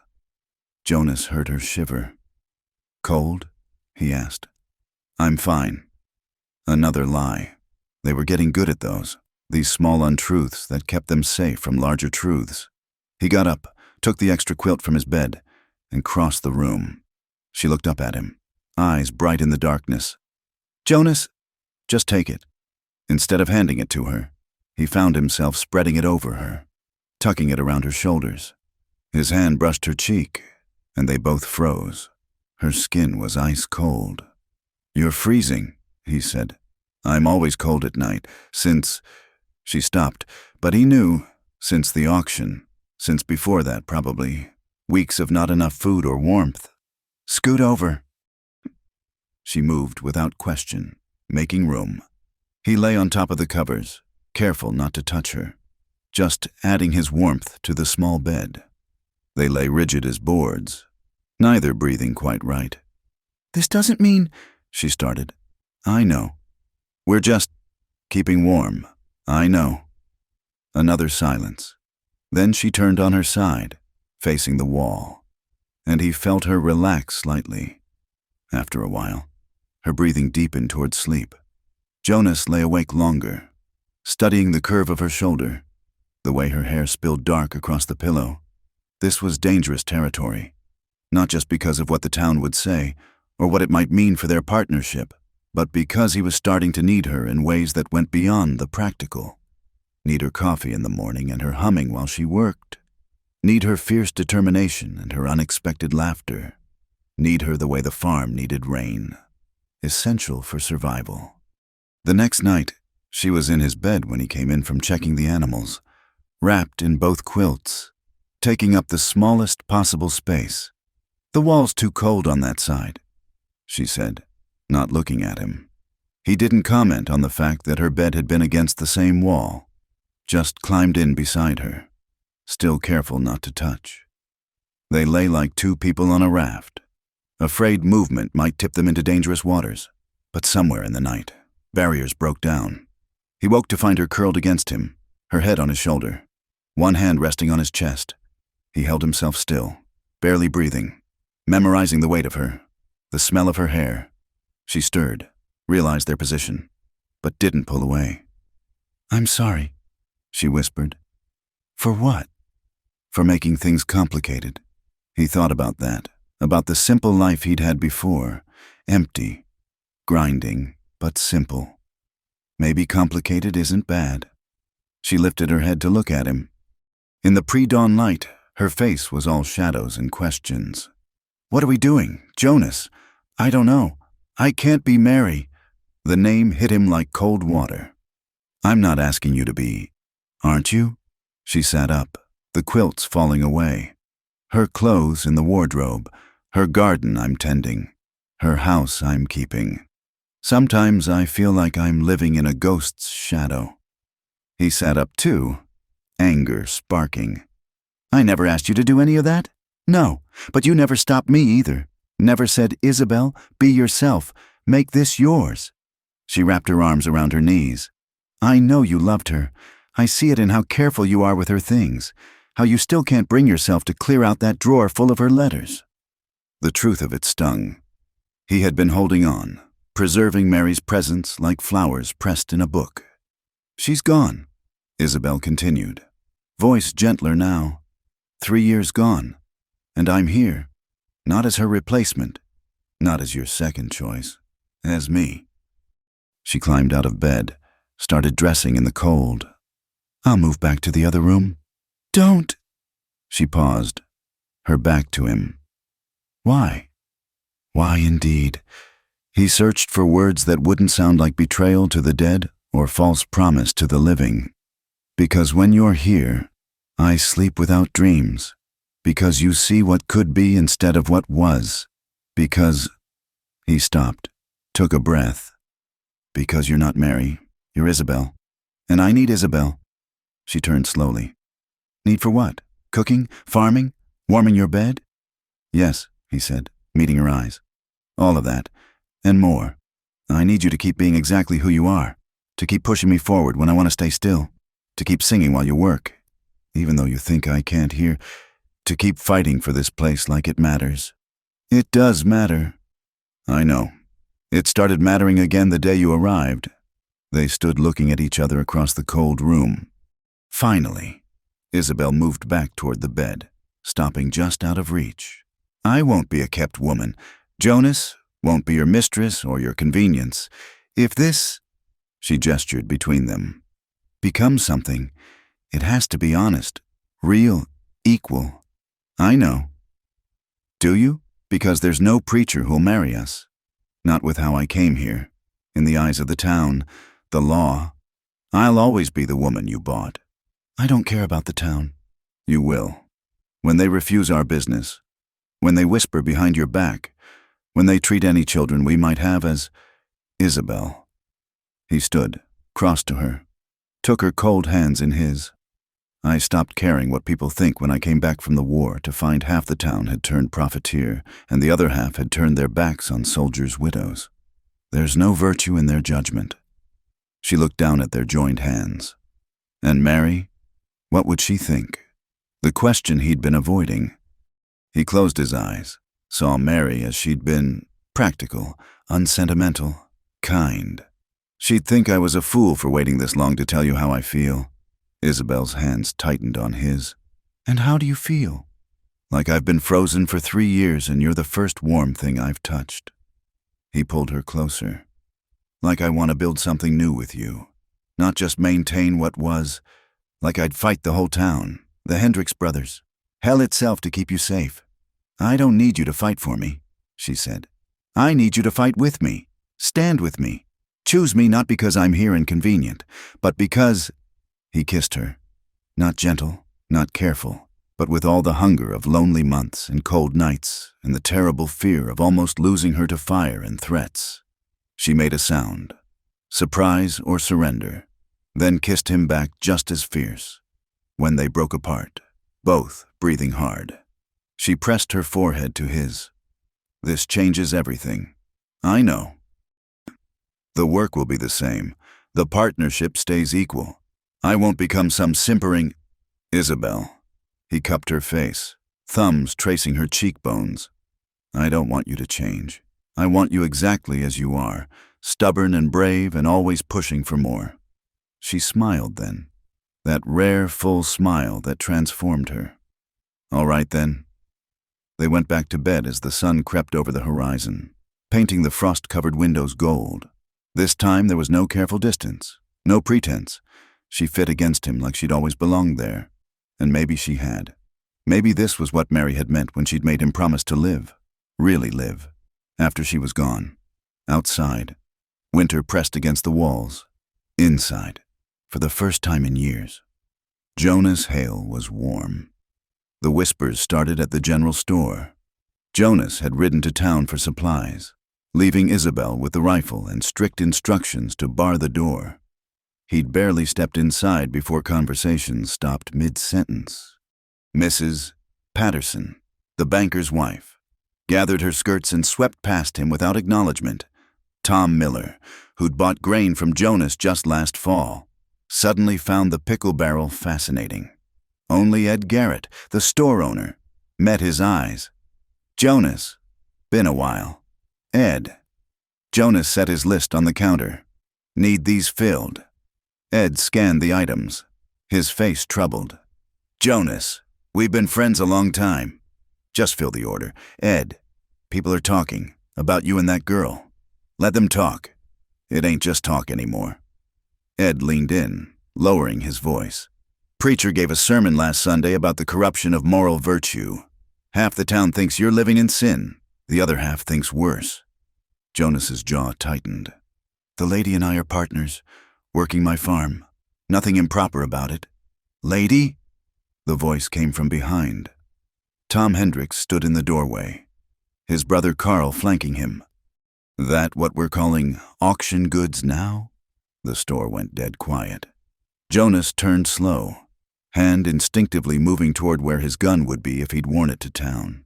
Jonas heard her shiver. "Cold?" he asked. "I'm fine." Another lie. They were getting good at those, these small untruths that kept them safe from larger truths. He got up, took the extra quilt from his bed, and crossed the room. She looked up at him, eyes bright in the darkness. Jonas, just take it. Instead of handing it to her, he found himself spreading it over her, tucking it around her shoulders. His hand brushed her cheek, and they both froze. Her skin was ice cold. "You're freezing," he said. "I'm always cold at night, since—" She stopped, but he knew, since the auction, since before that probably, weeks of not enough food or warmth. "Scoot over." She moved without question, making room. He lay on top of the covers, careful not to touch her, just adding his warmth to the small bed. They lay rigid as boards, neither breathing quite right. "This doesn't mean—" she started. "I know. We're just keeping warm. I know." Another silence. Then she turned on her side, facing the wall, and he felt her relax slightly. After a while, her breathing deepened toward sleep. Jonas lay awake longer, studying the curve of her shoulder, the way her hair spilled dark across the pillow. This was dangerous territory, not just because of what the town would say or what it might mean for their partnership, but because he was starting to need her in ways that went beyond the practical. Need her coffee in the morning and her humming while she worked. Need her fierce determination and her unexpected laughter. Need her the way the farm needed rain. Essential for survival. The next night, she was in his bed when he came in from checking the animals, wrapped in both quilts, taking up the smallest possible space. "The wall's too cold on that side," she said, not looking at him. He didn't comment on the fact that her bed had been against the same wall, just climbed in beside her, still careful not to touch. They lay like two people on a raft, afraid movement might tip them into dangerous waters. But somewhere in the night, barriers broke down. He woke to find her curled against him, her head on his shoulder, one hand resting on his chest. He held himself still, barely breathing, memorizing the weight of her, the smell of her hair. She stirred, realized their position, but didn't pull away. "I'm sorry," she whispered. "For what?" "For making things complicated." He thought about that, about the simple life he'd had before, empty, grinding, but simple. Maybe complicated isn't bad. She lifted her head to look at him. In the pre-dawn light, her face was all shadows and questions. "What are we doing, Jonas? I don't know. I can't be Mary." The name hit him like cold water. "I'm not asking you to be, aren't you?" She sat up, the quilts falling away. "Her clothes in the wardrobe, her garden I'm tending, her house I'm keeping. Sometimes I feel like I'm living in a ghost's shadow." He sat up too, anger sparking. "I never asked you to do any of that? No, but you never stopped me either. Never said, 'Isabel, be yourself, make this yours.'" She wrapped her arms around her knees. "I know you loved her. I see it in how careful you are with her things, how you still can't bring yourself to clear out that drawer full of her letters." The truth of it stung. He had been holding on, preserving Mary's presence like flowers pressed in a book. "She's gone," Isabel continued, voice gentler now. 3 years gone, and I'm here, not as her replacement, not as your second choice, as me. She climbed out of bed, started dressing in the cold. "I'll move back to the other room." "Don't." She paused, her back to him. Why? Why indeed? He searched for words that wouldn't sound like betrayal to the dead or false promise to the living. "Because when you're here, I sleep without dreams. Because you see what could be instead of what was. Because—" He stopped, took a breath. "Because you're not Mary, you're Isabel. And I need Isabel." She turned slowly. "Need for what? Cooking? Farming? Warming your bed?" "Yes," he said, meeting her eyes. "All of that. And more. I need you to keep being exactly who you are. To keep pushing me forward when I want to stay still. To keep singing while you work. Even though you think I can't hear. To keep fighting for this place like it matters." "It does matter." "I know. It started mattering again the day you arrived." They stood looking at each other across the cold room. Finally, Isabel moved back toward the bed, stopping just out of reach. "I won't be a kept woman. Jonas, Won't be your mistress or your convenience. If this, she gestured between them, becomes something, it has to be honest, real, equal. I know. Do you? Because there's no preacher who'll marry us. Not with how I came here. In the eyes of the town, the law. I'll always be the woman you bought. I don't care about the town. You will. When they refuse our business. When they whisper behind your back. When they treat any children we might have as Isabel. He stood, crossed to her, took her cold hands in his. I stopped caring what people think when I came back from the war to find half the town had turned profiteer and the other half had turned their backs on soldiers' widows. There's no virtue in their judgment. She looked down at their joined hands. And Mary? What would she think? The question he'd been avoiding. He closed his eyes, saw Mary as she'd been, practical, unsentimental, kind. She'd think I was a fool for waiting this long to tell you how I feel. Isabel's hands tightened on his. And how do you feel? Like I've been frozen for 3 years and you're the first warm thing I've touched. He pulled her closer. Like I want to build something new with you. Not just maintain what was. Like I'd fight the whole town, the Hendricks brothers, hell itself to keep you safe. I don't need you to fight for me, she said. I need you to fight with me. Stand with me. Choose me not because I'm here and convenient, but because... He kissed her. Not gentle, not careful, but with all the hunger of lonely months and cold nights and the terrible fear of almost losing her to fire and threats. She made a sound, surprise or surrender, then kissed him back just as fierce. When they broke apart, both breathing hard, she pressed her forehead to his. This changes everything. I know. The work will be the same. The partnership stays equal. I won't become some simpering... Isabel. He cupped her face, thumbs tracing her cheekbones. I don't want you to change. I want you exactly as you are, stubborn and brave and always pushing for more. She smiled then, that rare, full smile that transformed her. All right then. They went back to bed as the sun crept over the horizon, painting the frost-covered windows gold. This time there was no careful distance, no pretense. She fit against him like she'd always belonged there. And maybe she had. Maybe this was what Mary had meant when she'd made him promise to live. Really live. After she was gone. Outside. Winter pressed against the walls. Inside. For the first time in years. Jonas Hale was warm. The whispers started at the general store. Jonas had ridden to town for supplies, leaving Isabel with the rifle and strict instructions to bar the door. He'd barely stepped inside before conversations stopped mid-sentence. Mrs. Patterson, the banker's wife, gathered her skirts and swept past him without acknowledgement. Tom Miller, who'd bought grain from Jonas just last fall, suddenly found the pickle barrel fascinating. Only Ed Garrett, the store owner, met his eyes. Jonas. Been a while. Ed. Jonas set his list on the counter. Need these filled. Ed scanned the items, his face troubled. Jonas, we've been friends a long time. Just fill the order. Ed, people are talking about you and that girl. Let them talk. It ain't just talk anymore. Ed leaned in, lowering his voice. Preacher gave a sermon last Sunday about the corruption of moral virtue. Half the town thinks you're living in sin. The other half thinks worse. Jonas's jaw tightened. The lady and I are partners. Working my farm. Nothing improper about it. Lady? The voice came from behind. Tom Hendricks stood in the doorway, his brother Carl flanking him. That what we're calling auction goods now? The store went dead quiet. Jonas turned slow, hand instinctively moving toward where his gun would be if he'd worn it to town.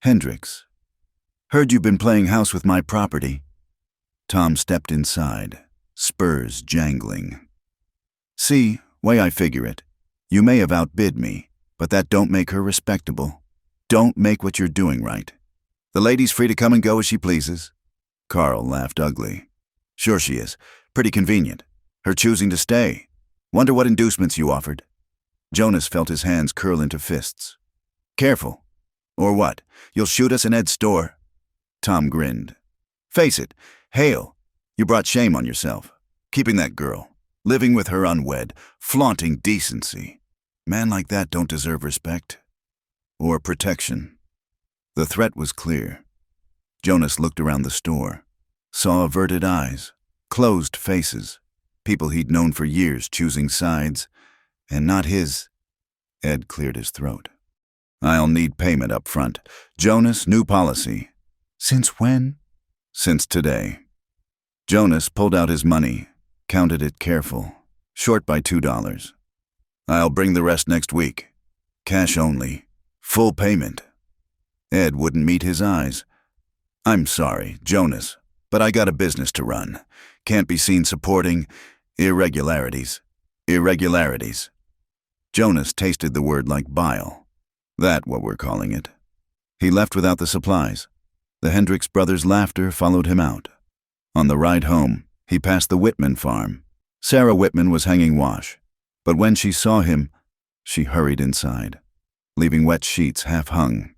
Hendricks. Heard you've been playing house with my property. Tom stepped inside. Spurs jangling. See, way I figure it, you may have outbid me, but that don't make her respectable. Don't make what you're doing right. The lady's free to come and go as she pleases. Carl laughed ugly. Sure she is. Pretty convenient. Her choosing to stay. Wonder what inducements you offered. Jonas felt his hands curl into fists. Careful. Or what? You'll shoot us in Ed's store? Tom grinned. Face it, Hale, you brought shame on yourself. Keeping that girl, living with her unwed, flaunting decency. Man like that don't deserve respect. Or protection. The threat was clear. Jonas looked around the store, saw averted eyes, closed faces, people he'd known for years choosing sides, and not his. Ed cleared his throat. I'll need payment up front. Jonas, new policy. Since when? Since today. Jonas pulled out his money, counted it careful, short by $2. I'll bring the rest next week. Cash only. Full payment. Ed wouldn't meet his eyes. I'm sorry, Jonas, but I got a business to run. Can't be seen supporting irregularities. Irregularities. Jonas tasted the word like bile. That what we're calling it. He left without the supplies. The Hendricks brothers' laughter followed him out. On the ride home, he passed the Whitman farm. Sarah Whitman was hanging wash, but when she saw him, she hurried inside, leaving wet sheets half hung.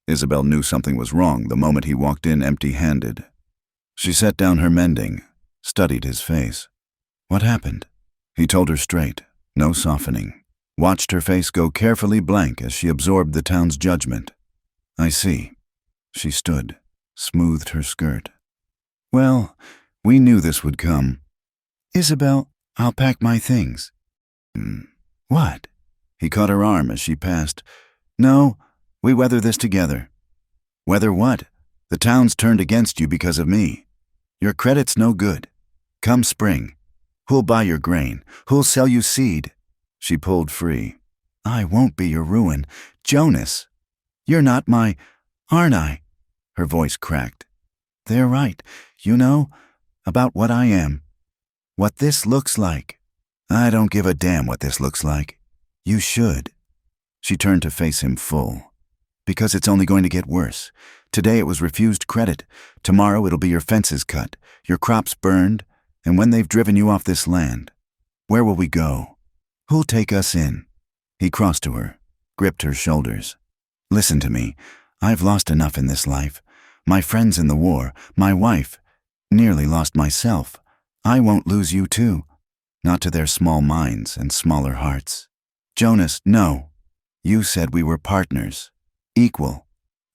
Isabel knew something was wrong the moment he walked in empty-handed. She set down her mending, studied his face. What happened? He told her straight, no softening. Watched her face go carefully blank as she absorbed the town's judgment. I see. She stood, smoothed her skirt. Well, we knew this would come. Isabel, I'll pack my things. What? He caught her arm as she passed. No, we weather this together. Weather what? The town's turned against you because of me. Your credit's no good. Come spring. Who'll buy your grain? Who'll sell you seed? She pulled free. I won't be your ruin. Jonas, you're not my, aren't I? Her voice cracked. They're right, you know, about what I am. What this looks like. I don't give a damn what this looks like. You should. She turned to face him full. Because it's only going to get worse. Today it was refused credit. Tomorrow it'll be your fences cut, your crops burned, and when they've driven you off this land, where will we go? Who'll take us in? He crossed to her, gripped her shoulders. Listen to me. I've lost enough in this life. My friends in the war, my wife, nearly lost myself. I won't lose you too. Not to their small minds and smaller hearts. Jonas, no. You said we were partners. Equal.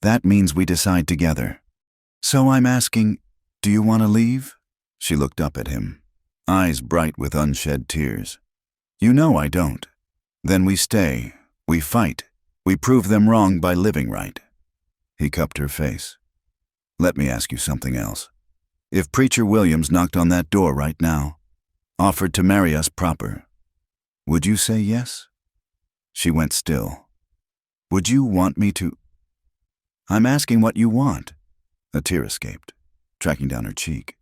That means we decide together. So I'm asking, do you want to leave? She looked up at him, eyes bright with unshed tears. You know I don't. Then we stay, we fight, we prove them wrong by living right. He cupped her face. Let me ask you something else. If Preacher Williams knocked on that door right now, offered to marry us proper, would you say yes? She went still. Would you want me to? I'm asking what you want. A tear escaped, tracking down her cheek.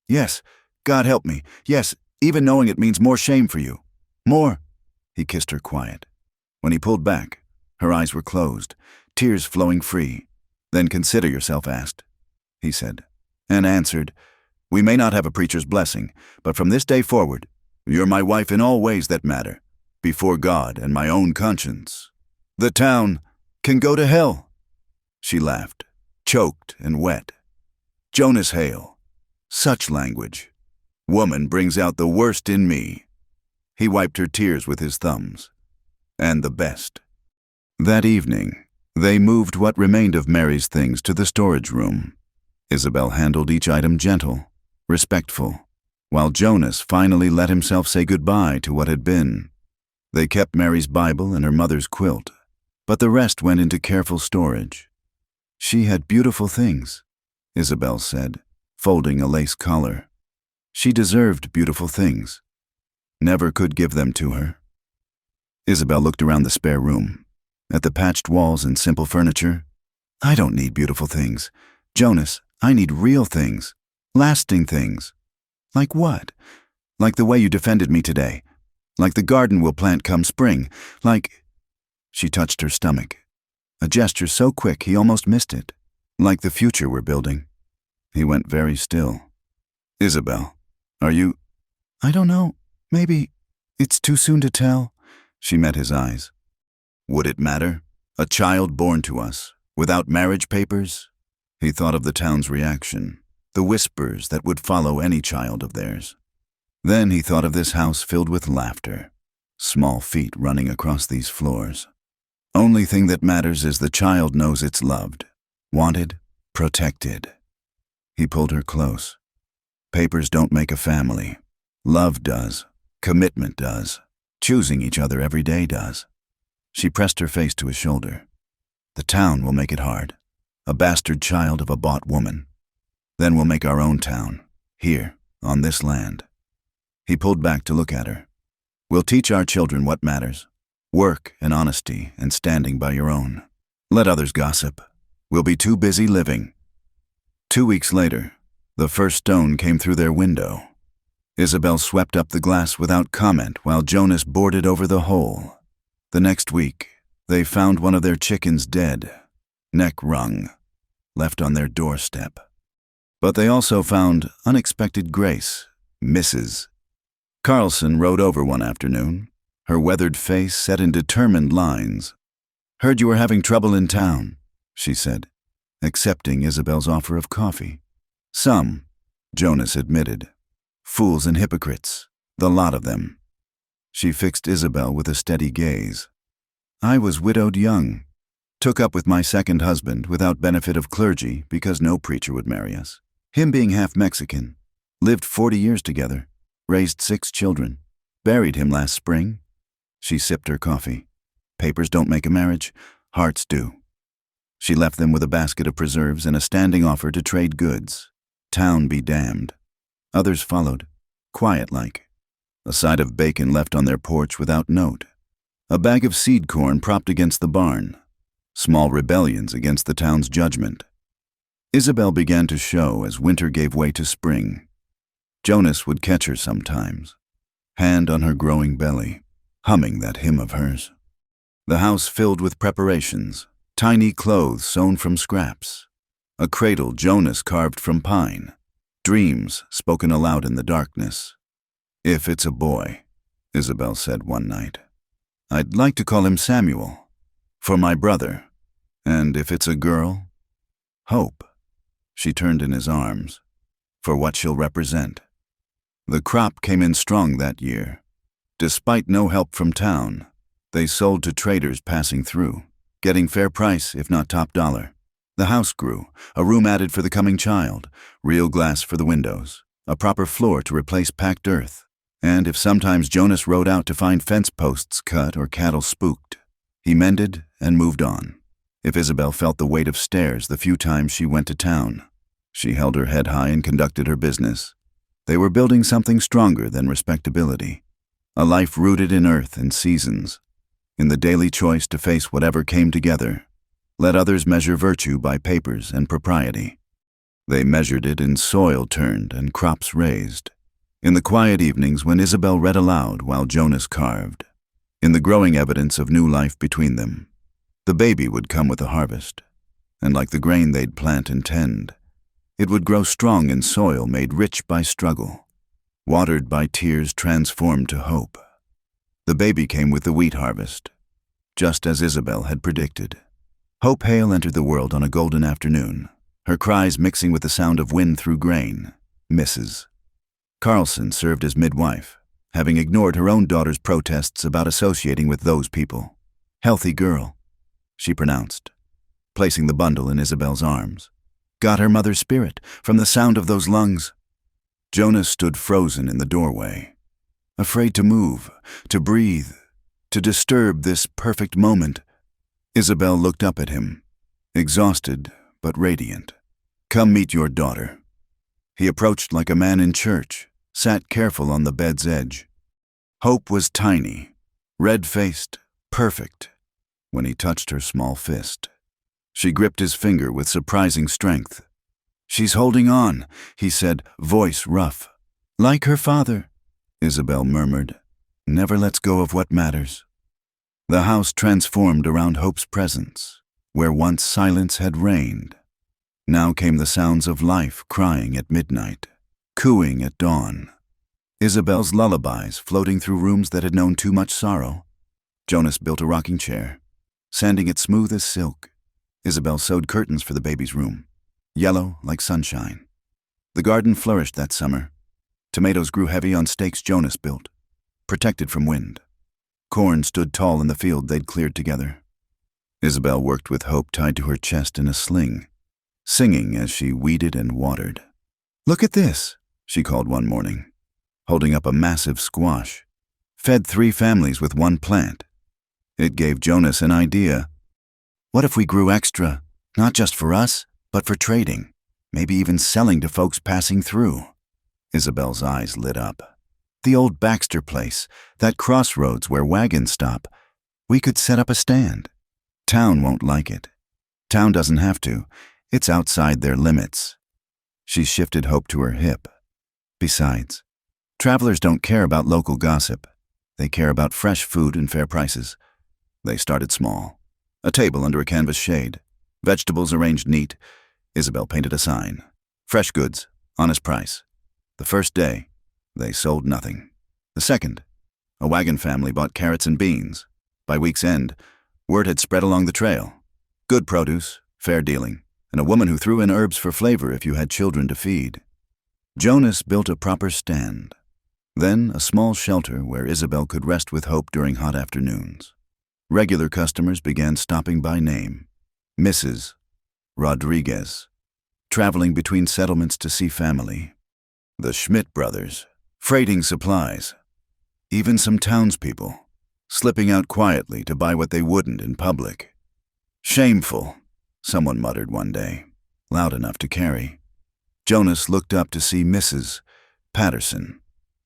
Yes, God help me. Yes, even knowing it means more shame for you. More. He kissed her quiet. When he pulled back, her eyes were closed, tears flowing free. Then consider yourself asked, he said, and answered, we may not have a preacher's blessing, but from this day forward, you're my wife in all ways that matter, before God and my own conscience. The town can go to hell. She laughed, choked and wet. Jonas Hale. Such language. Woman brings out the worst in me. He wiped her tears with his thumbs. And the best. That evening, they moved what remained of Mary's things to the storage room. Isabel handled each item gentle, respectful, while Jonas finally let himself say goodbye to what had been. They kept Mary's Bible and her mother's quilt, but the rest went into careful storage. She had beautiful things, Isabel said, folding a lace collar. She deserved beautiful things. Never could give them to her. Isabel looked around the spare room, at the patched walls and simple furniture. I don't need beautiful things. Jonas, I need real things. Lasting things. Like what? Like the way you defended me today. Like the garden we'll plant come spring. Like... She touched her stomach. A gesture so quick he almost missed it. Like the future we're building. He went very still. Isabel, are you... I don't know. Maybe it's too soon to tell. She met his eyes. Would it matter? A child born to us, without marriage papers? He thought of the town's reaction. the whispers that would follow any child of theirs. Then he thought of this house filled with laughter, small feet running across these floors. Only thing that matters is the child knows it's loved, wanted, protected. He pulled her close. Papers don't make a family. Love does. Commitment does. Choosing each other every day does. She pressed her face to his shoulder. The town will make it hard. A bastard child of a bought woman. Then we'll make our own town, here, on this land. He pulled back to look at her. We'll teach our children what matters. Work and honesty and standing by your own. Let others gossip. We'll be too busy living. 2 weeks later, the first stone came through their window. Isabel swept up the glass without comment while Jonas boarded over the hole. The next week, they found one of their chickens dead, neck wrung, left on their doorstep. But they also found unexpected grace, Mrs. Carlson rode over one afternoon, her weathered face set in determined lines. "Heard you were having trouble in town," she said, accepting Isabel's offer of coffee. "Some," Jonas admitted. "Fools and hypocrites, the lot of them." She fixed Isabel with a steady gaze. "I was widowed young. Took up with my second husband without benefit of clergy because no preacher would marry us. Him being half Mexican. Lived 40 years together. Raised 6 children. Buried him last spring." She sipped her coffee. "Papers don't make a marriage. Hearts do." She left them with a basket of preserves and a standing offer to trade goods. Town be damned. Others followed, quiet-like. A side of bacon left on their porch without note. A bag of seed corn propped against the barn. Small rebellions against the town's judgment. Isabel began to show as winter gave way to spring. Jonas would catch her sometimes, hand on her growing belly, humming that hymn of hers. The house filled with preparations, tiny clothes sewn from scraps, a cradle Jonas carved from pine, dreams spoken aloud in the darkness. "If it's a boy," Isabel said one night, "I'd like to call him Samuel, for my brother. And if it's a girl, Hope." She turned in his arms, "for what she'll represent." The crop came in strong that year. Despite no help from town, they sold to traders passing through, getting fair price if not top dollar. The house grew, a room added for the coming child, real glass for the windows, a proper floor to replace packed earth. And if sometimes Jonas rode out to find fence posts cut or cattle spooked, he mended and moved on. If Isabel felt the weight of stairs the few times she went to town, she held her head high and conducted her business. They were building something stronger than respectability, a life rooted in earth and seasons, in the daily choice to face whatever came together. Let others measure virtue by papers and propriety. They measured it in soil turned and crops raised, in the quiet evenings when Isabel read aloud while Jonas carved, in the growing evidence of new life between them. The baby would come with the harvest, and like the grain they'd plant and tend, it would grow strong in soil made rich by struggle, watered by tears transformed to hope. The baby came with the wheat harvest, just as Isabel had predicted. Hope Hale entered the world on a golden afternoon, her cries mixing with the sound of wind through grain. Mrs. Carlson served as midwife, having ignored her own daughter's protests about associating with those people. "Healthy girl," she pronounced, placing the bundle in Isabel's arms. "Got her mother's spirit from the sound of those lungs." Jonas stood frozen in the doorway, afraid to move, to breathe, to disturb this perfect moment. Isabel looked up at him, exhausted but radiant. "Come meet your daughter." He approached like a man in church, sat careful on the bed's edge. Hope was tiny, red-faced, perfect, when he touched her small fist. She gripped his finger with surprising strength. "She's holding on," he said, voice rough. "Like her father," Isabel murmured. "Never lets go of what matters." The house transformed around Hope's presence, where once silence had reigned. Now came the sounds of life crying at midnight, cooing at dawn. Isabel's lullabies floating through rooms that had known too much sorrow. Jonas built a rocking chair, sanding it smooth as silk. Isabel sewed curtains for the baby's room, yellow like sunshine. The garden flourished that summer. Tomatoes grew heavy on stakes Jonas built, protected from wind. Corn stood tall in the field they'd cleared together. Isabel worked with Hope tied to her chest in a sling, singing as she weeded and watered. "Look at this," she called one morning, holding up a massive squash. "Fed 3 families with 1 plant." It gave Jonas an idea. What if we grew extra, not just for us, but for trading, maybe even selling to folks passing through? Isabel's eyes lit up. The old Baxter place, that crossroads where wagons stop. We could set up a stand. Town won't like it. Town doesn't have to. It's outside their limits. She shifted Hope to her hip. Besides, travelers don't care about local gossip. They care about fresh food and fair prices. They started small. A table under a canvas shade. Vegetables arranged neat. Isabel painted a sign. Fresh goods, honest price. The first day, they sold nothing. The second, a wagon family bought carrots and beans. By week's end, word had spread along the trail. Good produce, fair dealing, and a woman who threw in herbs for flavor if you had children to feed. Jonas built a proper stand. Then a small shelter where Isabel could rest with Hope during hot afternoons. Regular customers began stopping by name. Mrs. Rodriguez, traveling between settlements to see family. The Schmidt brothers, freighting supplies. Even some townspeople, slipping out quietly to buy what they wouldn't in public. "Shameful," someone muttered one day, loud enough to carry. Jonas looked up to see Mrs. Patterson,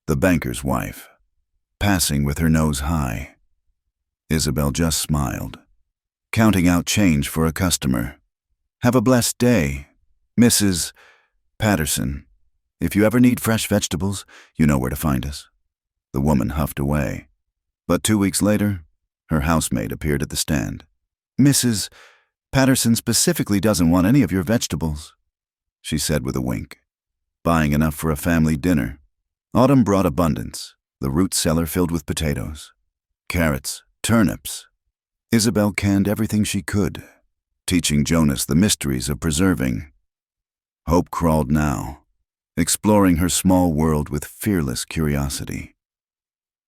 the banker's wife, passing with her nose high. Isabel just smiled, counting out change for a customer. "Have a blessed day, Mrs. Patterson. If you ever need fresh vegetables, you know where to find us." The woman huffed away. But 2 weeks later, her housemaid appeared at the stand. "Mrs. Patterson specifically doesn't want any of your vegetables," she said with a wink. "Buying enough for a family dinner." Autumn brought abundance, the root cellar filled with potatoes, carrots, turnips. Isabel canned everything she could, teaching Jonas the mysteries of preserving. Hope crawled now, exploring her small world with fearless curiosity.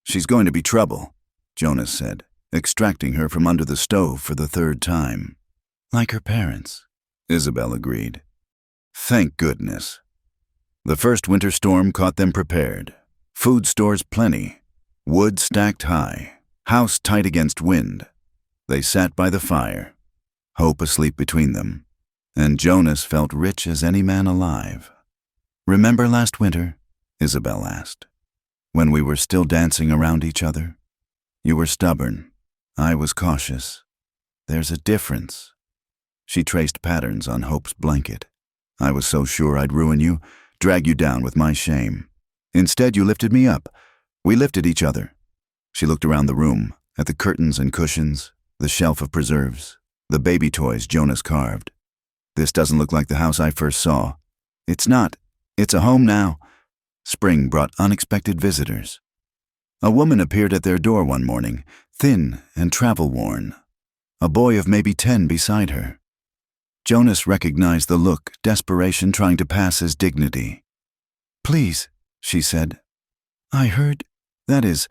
"She's going to be trouble," Jonas said, extracting her from under the stove for the 3rd time. "Like her parents," Isabel agreed. Thank goodness. The first winter storm caught them prepared. Food stores plenty, wood stacked high, house tight against wind. They sat by the fire, Hope asleep between them, and Jonas felt rich as any man alive. "Remember last winter?" Isabel asked. "When we were still dancing around each other? You were stubborn. I was cautious. There's a difference." She traced patterns on Hope's blanket. "I was so sure I'd ruin you, drag you down with my shame. Instead, you lifted me up. We lifted each other." She looked around the room, at the curtains and cushions, the shelf of preserves, the baby toys Jonas carved. "This doesn't look like the house I first saw." "It's not. It's a home now." Spring brought unexpected visitors. A woman appeared at their door one morning, thin and travel-worn. A boy of maybe 10 beside her. Jonas recognized the look, desperation trying to pass as dignity. "Please," she said. "I heard, that is,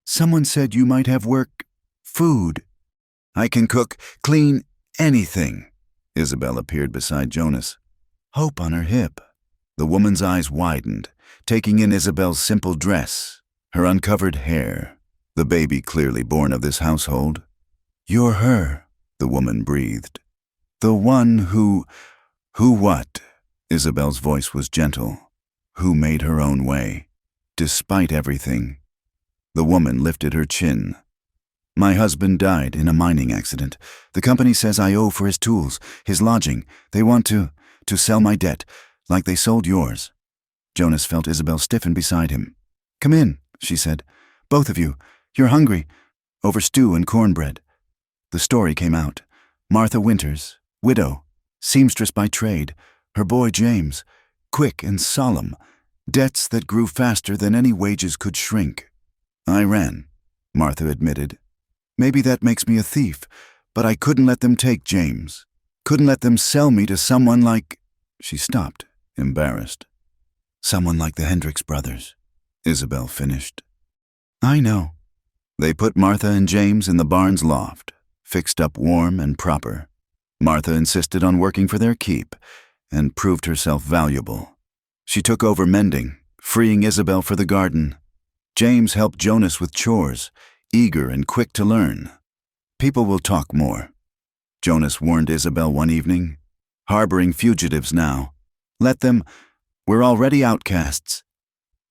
someone said you might have work, food." "I can cook, clean, anything." Isabel appeared beside Jonas, Hope on her hip. The woman's eyes widened, taking in Isabel's simple dress, her uncovered hair, the baby clearly born of this household. "You're her," the woman breathed. "The one who what?" Isabel's voice was gentle. "Who made her own way, despite everything." The woman lifted her chin. "My husband died in a mining accident. The company says I owe for his tools, his lodging. They want to sell my debt, like they sold yours." Jonas felt Isabel stiffen beside him. "Come in," she said. "Both of you. You're hungry. Over stew and cornbread." The story came out. Martha Winters, widow, seamstress by trade, her boy James, quick and solemn, debts that grew faster than any wages could shrink. "I ran," Martha admitted. "Maybe that makes me a thief, but I couldn't let them take James. Couldn't let them sell me to someone like—" She stopped, embarrassed. Someone like the Hendricks brothers, Isabel finished. I know. They put Martha and James in the barn's loft, fixed up warm and proper. Martha insisted on working for their keep and proved herself valuable. She took over mending, freeing Isabel for the garden. James helped Jonas with chores, eager and quick to learn. People will talk more. Jonas warned Isabel one evening. Harboring fugitives now. Let them. We're already outcasts.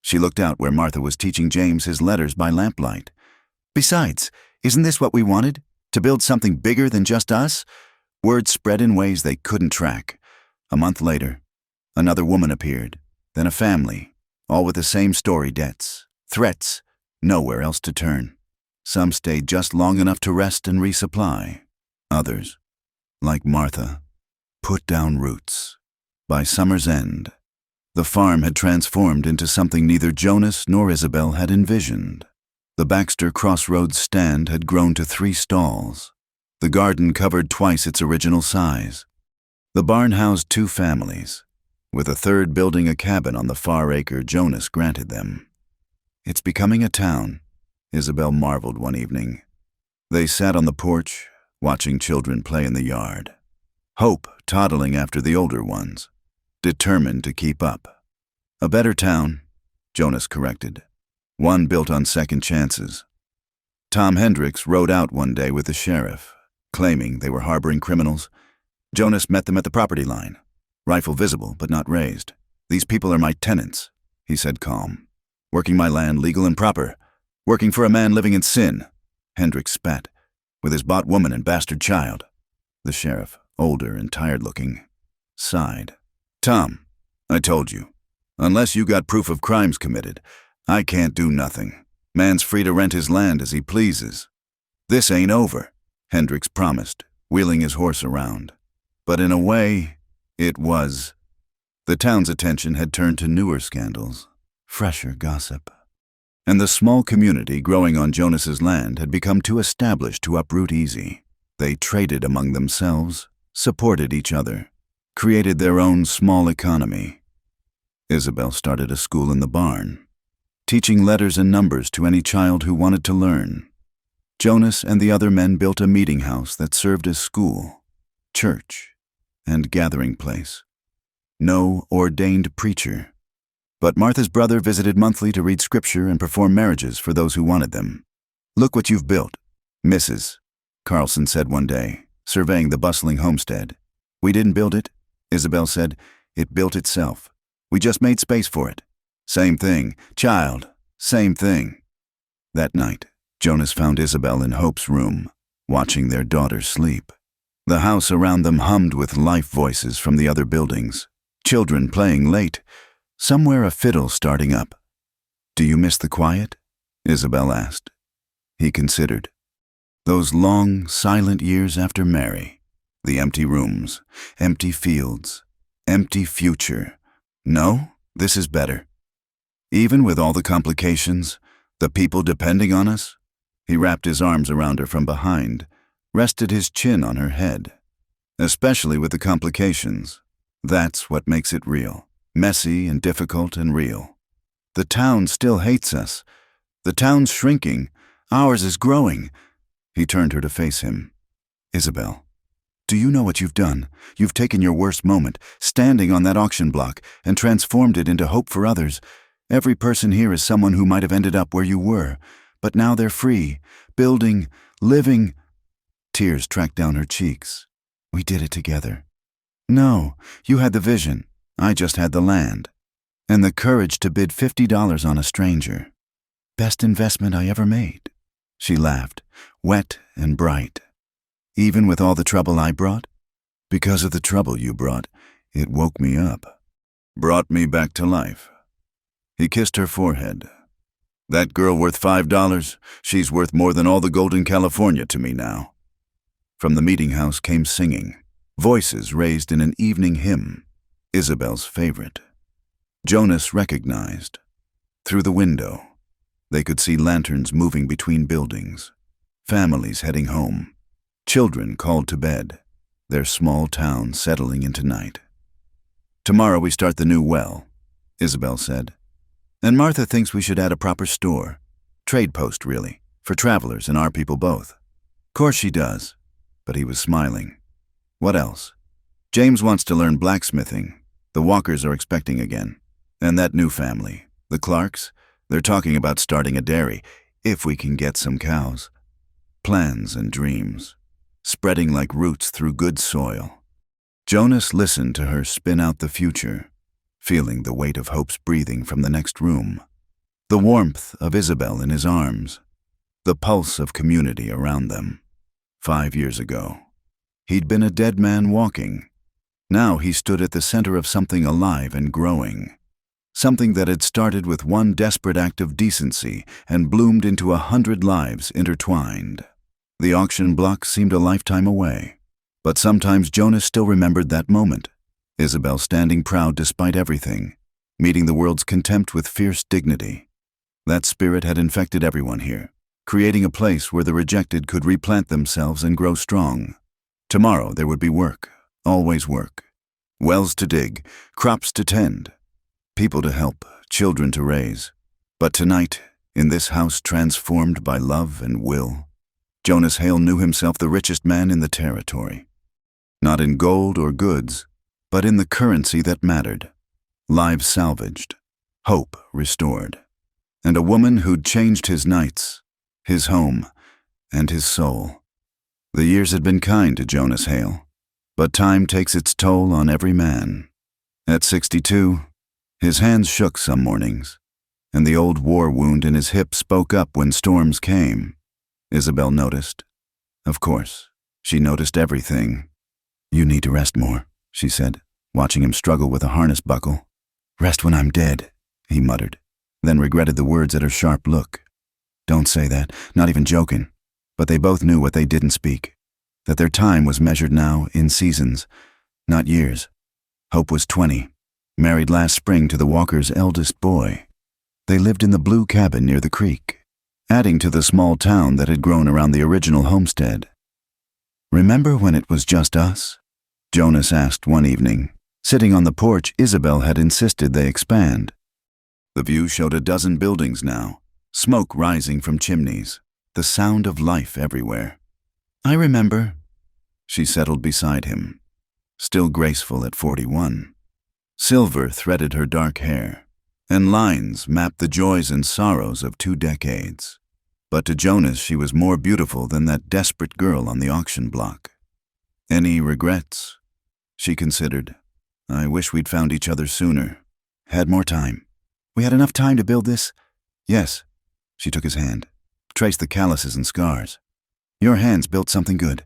She looked out where Martha was teaching James his letters by lamplight. Besides, isn't this what we wanted? To build something bigger than just us? Word spread in ways they couldn't track. A month later, another woman appeared, then a family, all with the same story: debts, threats, nowhere else to turn. Some stayed just long enough to rest and resupply. Others, like Martha, put down roots. By summer's end, the farm had transformed into something neither Jonas nor Isabel had envisioned. The Baxter Crossroads stand had grown to 3 stalls. The garden covered twice its original size. The barn housed 2 families, with a third building a cabin on the far acre Jonas granted them. It's becoming a town, Isabel marveled one evening. They sat on the porch, watching children play in the yard. Hope toddling after the older ones, determined to keep up. A better town, Jonas corrected. One built on second chances. Tom Hendricks rode out one day with the sheriff, claiming they were harboring criminals. Jonas met them at the property line, rifle visible but not raised. These people are my tenants, he said calm. Working my land legal and proper. Working for a man living in sin. Hendricks spat, with his bought woman and bastard child. The sheriff, older and tired-looking, sighed. Tom, I told you, unless you got proof of crimes committed, I can't do nothing. Man's free to rent his land as he pleases. This ain't over, Hendricks promised, wheeling his horse around. But in a way, it was. The town's attention had turned to newer scandals, fresher gossip. And the small community growing on Jonas's land had become too established to uproot easy. They traded among themselves, supported each other, created their own small economy. Isabel started a school in the barn, teaching letters and numbers to any child who wanted to learn. Jonas and the other men built a meeting house that served as school, church, and gathering place. No ordained preacher, but Martha's brother visited monthly to read scripture and perform marriages for those who wanted them. Look what you've built, Mrs., Carlson said one day, surveying the bustling homestead. We didn't build it, Isabel said. It built itself. We just made space for it. Same thing, child, same thing. That night, Jonas found Isabel in Hope's room, watching their daughter sleep. The house around them hummed with life voices from the other buildings, children playing late, somewhere a fiddle starting up. Do you miss the quiet? Isabel asked. He considered. Those long, silent years after Mary, the empty rooms, empty fields, empty future. No, this is better. Even with all the complications, the people depending on us? He wrapped his arms around her from behind, rested his chin on her head. Especially with the complications. That's what makes it real. Messy and difficult and real. The town still hates us. The town's shrinking. Ours is growing. He turned her to face him. Isabel, do you know what you've done? You've taken your worst moment, standing on that auction block, and transformed it into hope for others. Every person here is someone who might have ended up where you were, but now they're free, building, living. Tears tracked down her cheeks. We did it together. No, you had the vision. I just had the land. And the courage to bid $50 on a stranger. Best investment I ever made. She laughed, wet and bright. Even with all the trouble I brought? Because of the trouble you brought, it woke me up. Brought me back to life. He kissed her forehead. That girl worth $5? She's worth more than all the gold in California to me now. From the meeting house came singing, voices raised in an evening hymn, Isabel's favorite. Jonas recognized. Through the window, they could see lanterns moving between buildings, families heading home, children called to bed, their small town settling into night. Tomorrow we start the new well, Isabel said. And Martha thinks we should add a proper store. Trade post, really, for travelers and our people both. Course she does. But he was smiling. What else? James wants to learn blacksmithing. The Walkers are expecting again. And that new family, the Clarks, they're talking about starting a dairy, if we can get some cows. Plans and dreams, spreading like roots through good soil. Jonas listened to her spin out the future, feeling the weight of hope's breathing from the next room, the warmth of Isabel in his arms, the pulse of community around them. 5 years ago, he'd been a dead man walking. Now he stood at the center of something alive and growing, something that had started with one desperate act of decency and bloomed into 100 lives intertwined. The auction block seemed a lifetime away, but sometimes Jonas still remembered that moment. Isabel standing proud despite everything, meeting the world's contempt with fierce dignity. That spirit had infected everyone here, creating a place where the rejected could replant themselves and grow strong. Tomorrow there would be work, always work. Wells to dig, crops to tend, people to help, children to raise. But tonight, in this house transformed by love and will, Jonas Hale knew himself the richest man in the territory. Not in gold or goods, but in the currency that mattered. Lives salvaged, hope restored, and a woman who'd changed his nights, his home, and his soul. The years had been kind to Jonas Hale, but time takes its toll on every man. At 62, his hands shook some mornings, and the old war wound in his hip spoke up when storms came. Isabel noticed. Of course, she noticed everything. You need to rest more, she said, watching him struggle with a harness buckle. Rest when I'm dead, he muttered, then regretted the words at her sharp look. Don't say that, not even joking. But they both knew what they didn't speak, that their time was measured now in seasons, not years. Hope was 20, married last spring to the Walkers' eldest boy. They lived in the blue cabin near the creek, adding to the small town that had grown around the original homestead. Remember when it was just us? Jonas asked one evening. Sitting on the porch, Isabel had insisted they expand. The view showed a dozen buildings now, smoke rising from chimneys, the sound of life everywhere. I remember. She settled beside him, still graceful at 41. Silver threaded her dark hair, and lines mapped the joys and sorrows of 2 decades. But to Jonas she was more beautiful than that desperate girl on the auction block. Any regrets? She considered. I wish we'd found each other sooner. Had more time. We had enough time to build this? Yes. She took his hand, traced the calluses and scars. Your hands built something good.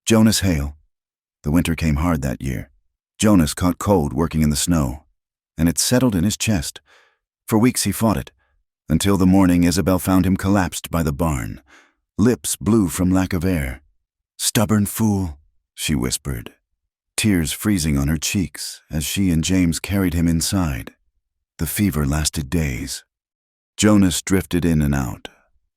Jonas Hale. The winter came hard that year. Jonas caught cold working in the snow, and it settled in his chest. For weeks he fought it, until the morning Isabel found him collapsed by the barn, lips blue from lack of air. Stubborn fool, she whispered, tears freezing on her cheeks as she and James carried him inside. The fever lasted days. Jonas drifted in and out,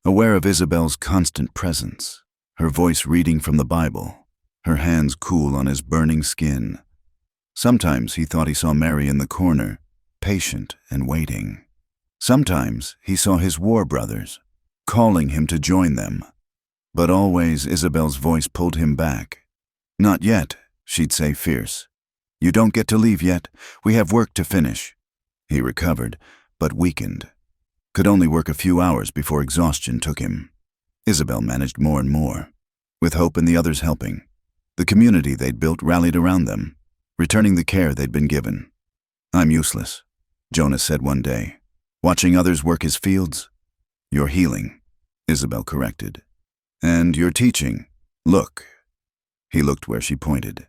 aware of Isabel's constant presence, her voice reading from the Bible, her hands cool on his burning skin. Sometimes he thought he saw Mary in the corner, patient and waiting. Sometimes he saw his war brothers, calling him to join them. But always Isabel's voice pulled him back. Not yet, she'd say fierce. You don't get to leave yet. We have work to finish. He recovered, but weakened. Could only work a few hours before exhaustion took him. Isabel managed more and more, with Hope and the others helping. The community they'd built rallied around them, returning the care they'd been given. I'm useless, Jonas said one day. Watching others work his fields? You're healing, Isabel corrected. And you're teaching. Look. He looked where she pointed.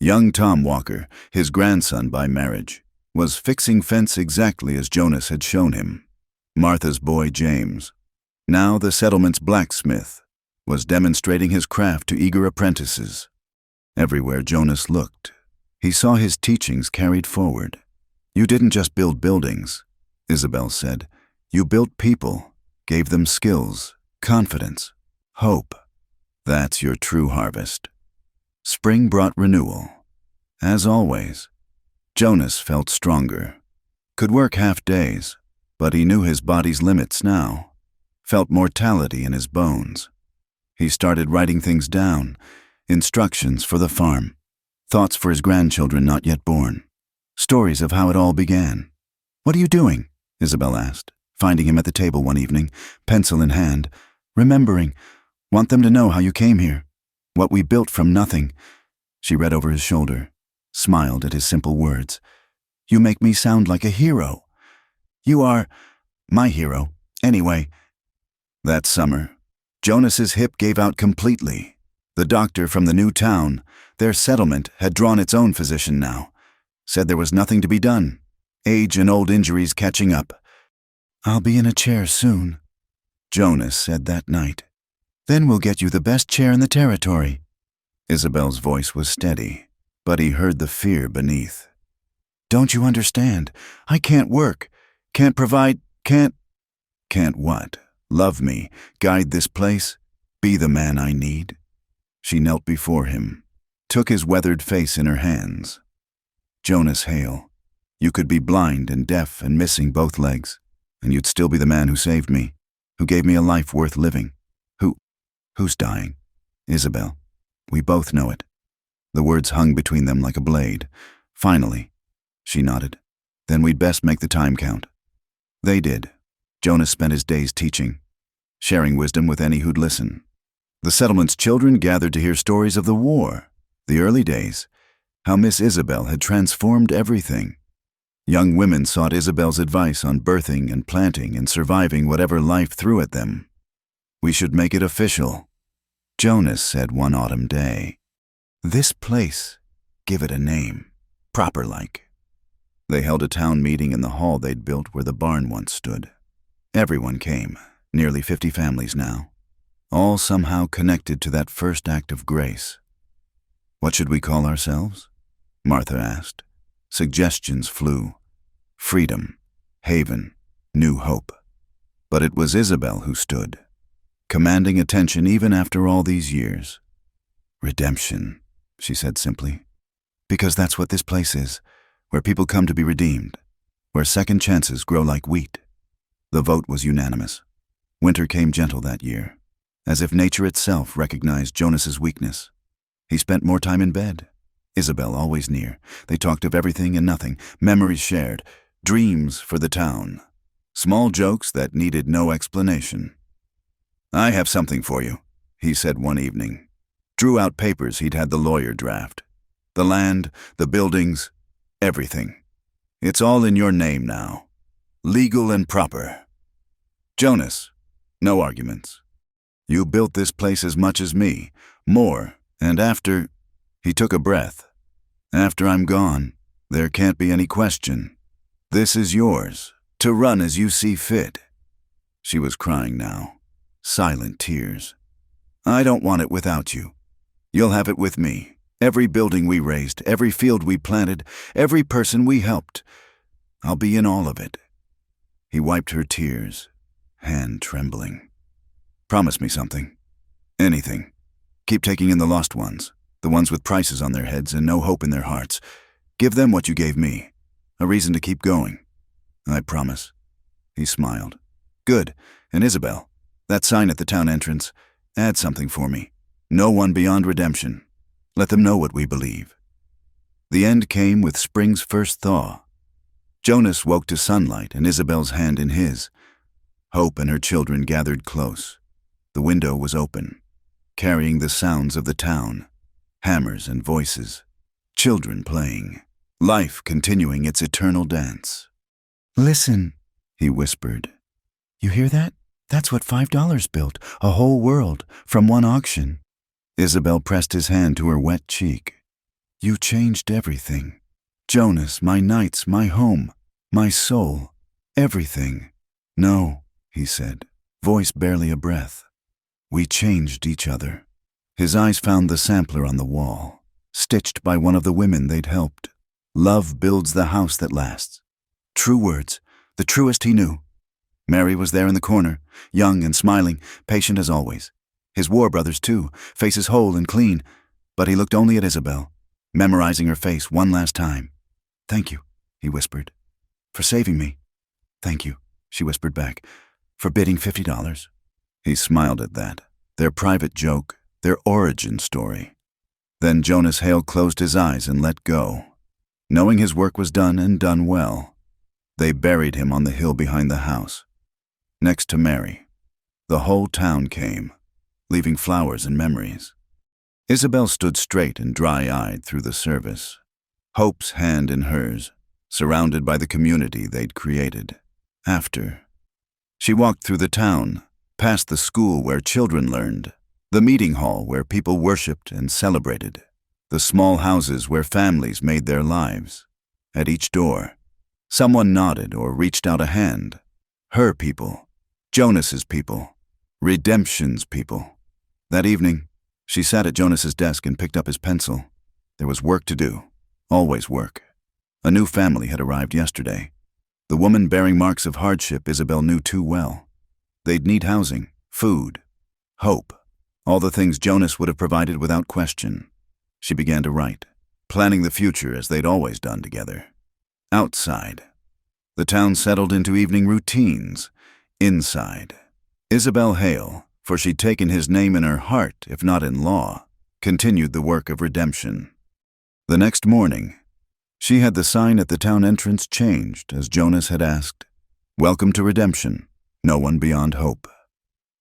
Young Tom Walker, his grandson by marriage, was fixing fence exactly as Jonas had shown him. Martha's boy James, now the settlement's blacksmith, was demonstrating his craft to eager apprentices. Everywhere Jonas looked, he saw his teachings carried forward. You didn't just build buildings, Isabel said. You built people, gave them skills, confidence, hope. That's your true harvest. Spring brought renewal. As always, Jonas felt stronger. Could work half days, but he knew his body's limits now. Felt mortality in his bones. He started writing things down, instructions for the farm, thoughts for his grandchildren not yet born, stories of how it all began. "What are you doing?" Isabel asked, finding him at the table one evening, pencil in hand. "Remembering. Want them to know how you came here. What we built from nothing." She read over his shoulder, smiled at his simple words. "You make me sound like a hero." "You are my hero, anyway." That summer, Jonas's hip gave out completely. The doctor from the new town, their settlement, had drawn its own physician now. Said there was nothing to be done. Age and old injuries catching up. "I'll be in a chair soon," Jonas said that night. "Then we'll get you the best chair in the territory." Isabel's voice was steady, but he heard the fear beneath. "Don't you understand? I can't work, can't provide, can't—" "Can't what? Love me, guide this place, be the man I need?" She knelt before him, took his weathered face in her hands. "Jonas Hale, you could be blind and deaf and missing both legs, and you'd still be the man who saved me, who gave me a life worth living. Who's dying?" "Isabel. We both know it." The words hung between them like a blade. "Finally." She nodded. "Then we'd best make the time count." They did. Jonas spent his days teaching, sharing wisdom with any who'd listen. The settlement's children gathered to hear stories of the war, the early days, how Miss Isabel had transformed everything. Young women sought Isabel's advice on birthing and planting and surviving whatever life threw at them. "We should make it official," Jonas said one autumn day. "This place, give it a name, proper-like." They held a town meeting in the hall they'd built where the barn once stood. Everyone came, nearly 50 families now, all somehow connected to that first act of grace. "What should we call ourselves?" Martha asked. Suggestions flew. Freedom, haven, new hope. But it was Isabel who stood, commanding attention even after all these years. "Redemption," she said simply. "Because that's what this place is, where people come to be redeemed, where second chances grow like wheat." The vote was unanimous. Winter came gentle that year, as if nature itself recognized Jonas's weakness. He spent more time in bed, Isabel always near. They talked of everything and nothing, memories shared, dreams for the town, small jokes that needed no explanation. "I have something for you," he said one evening. Drew out papers he'd had the lawyer draft. "The land, the buildings, everything. It's all in your name now. Legal and proper. Jonas, no arguments. You built this place as much as me, more, and after—" He took a breath. "After I'm gone, there can't be any question. This is yours, to run as you see fit." She was crying now, silent tears. "I don't want it without you. You'll have it with me. Every building we raised, every field we planted, every person we helped. I'll be in all of it." He wiped her tears, hand trembling. "Promise me something. Anything. Keep taking in the lost ones, the ones with prices on their heads and no hope in their hearts. Give them what you gave me, a reason to keep going." "I promise." He smiled. "Good. And Isabel, that sign at the town entrance, add something for me. No one beyond redemption. Let them know what we believe." The end came with spring's first thaw. Jonas woke to sunlight and Isabel's hand in his. Hope and her children gathered close. The window was open, carrying the sounds of the town, hammers and voices, children playing, life continuing its eternal dance. "Listen," he whispered. "You hear that? That's what $5 built, a whole world, from one auction." Isabel pressed his hand to her wet cheek. "You changed everything. Jonas, my nights, my home, my soul, everything." "No," he said, voice barely a breath. "We changed each other." His eyes found the sampler on the wall, stitched by one of the women they'd helped. "Love builds the house that lasts." True words, the truest he knew. Mary was there in the corner, young and smiling, patient as always. His war brothers, too, faces whole and clean, but he looked only at Isabel, memorizing her face one last time. "Thank you," he whispered. For saving me. Thank you, she whispered back. For bidding $50. He smiled at that. Their private joke, their origin story. Then Jonas Hale closed his eyes and let go. Knowing his work was done and done well, they buried him on the hill behind the house, next to Mary. The whole town came, leaving flowers and memories. Isabel stood straight and dry-eyed through the service, Hope's hand in hers, surrounded by the community they'd created. After, she walked through the town, past the school where children learned, the meeting hall where people worshipped and celebrated, the small houses where families made their lives. At each door, someone nodded or reached out a hand. Her people, Jonas's people, Redemption's people. That evening, she sat at Jonas's desk and picked up his pencil. There was work to do, always work. A new family had arrived yesterday. The woman bearing marks of hardship Isabel knew too well. They'd need housing, food, hope, all the things Jonas would have provided without question. She began to write, planning the future as they'd always done together. Outside, the town settled into evening routines. Inside, Isabel Hale, for she'd taken his name in her heart, if not in law, continued the work of redemption. The next morning, she had the sign at the town entrance changed, as Jonas had asked. Welcome to redemption, no one beyond hope.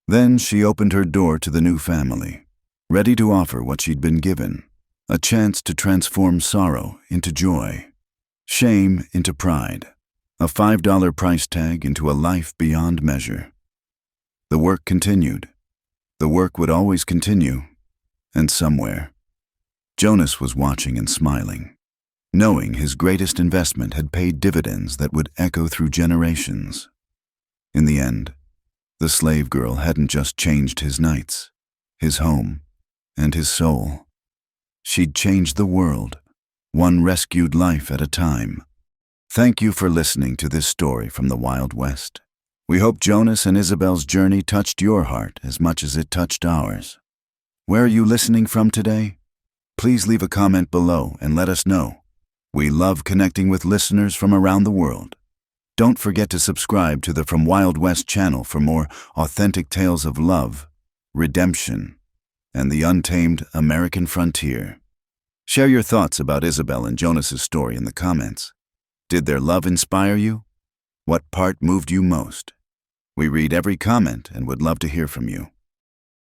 Then she opened her door to the new family, ready to offer what she'd been given, a chance to transform sorrow into joy, shame into pride, a $5 price tag into a life beyond measure. The work continued. The work would always continue, and somewhere, Jonas was watching and smiling, knowing his greatest investment had paid dividends that would echo through generations. In the end, the slave girl hadn't just changed his nights, his home, and his soul. She'd changed the world, one rescued life at a time. Thank you for listening to this story from the Wild West. We hope Jonas and Isabel's journey touched your heart as much as it touched ours. Where are you listening from today? Please leave a comment below and let us know. We love connecting with listeners from around the world. Don't forget to subscribe to the From Wild West channel for more authentic tales of love, redemption, and the untamed American frontier. Share your thoughts about Isabel and Jonas's story in the comments. Did their love inspire you? What part moved you most? We read every comment and would love to hear from you.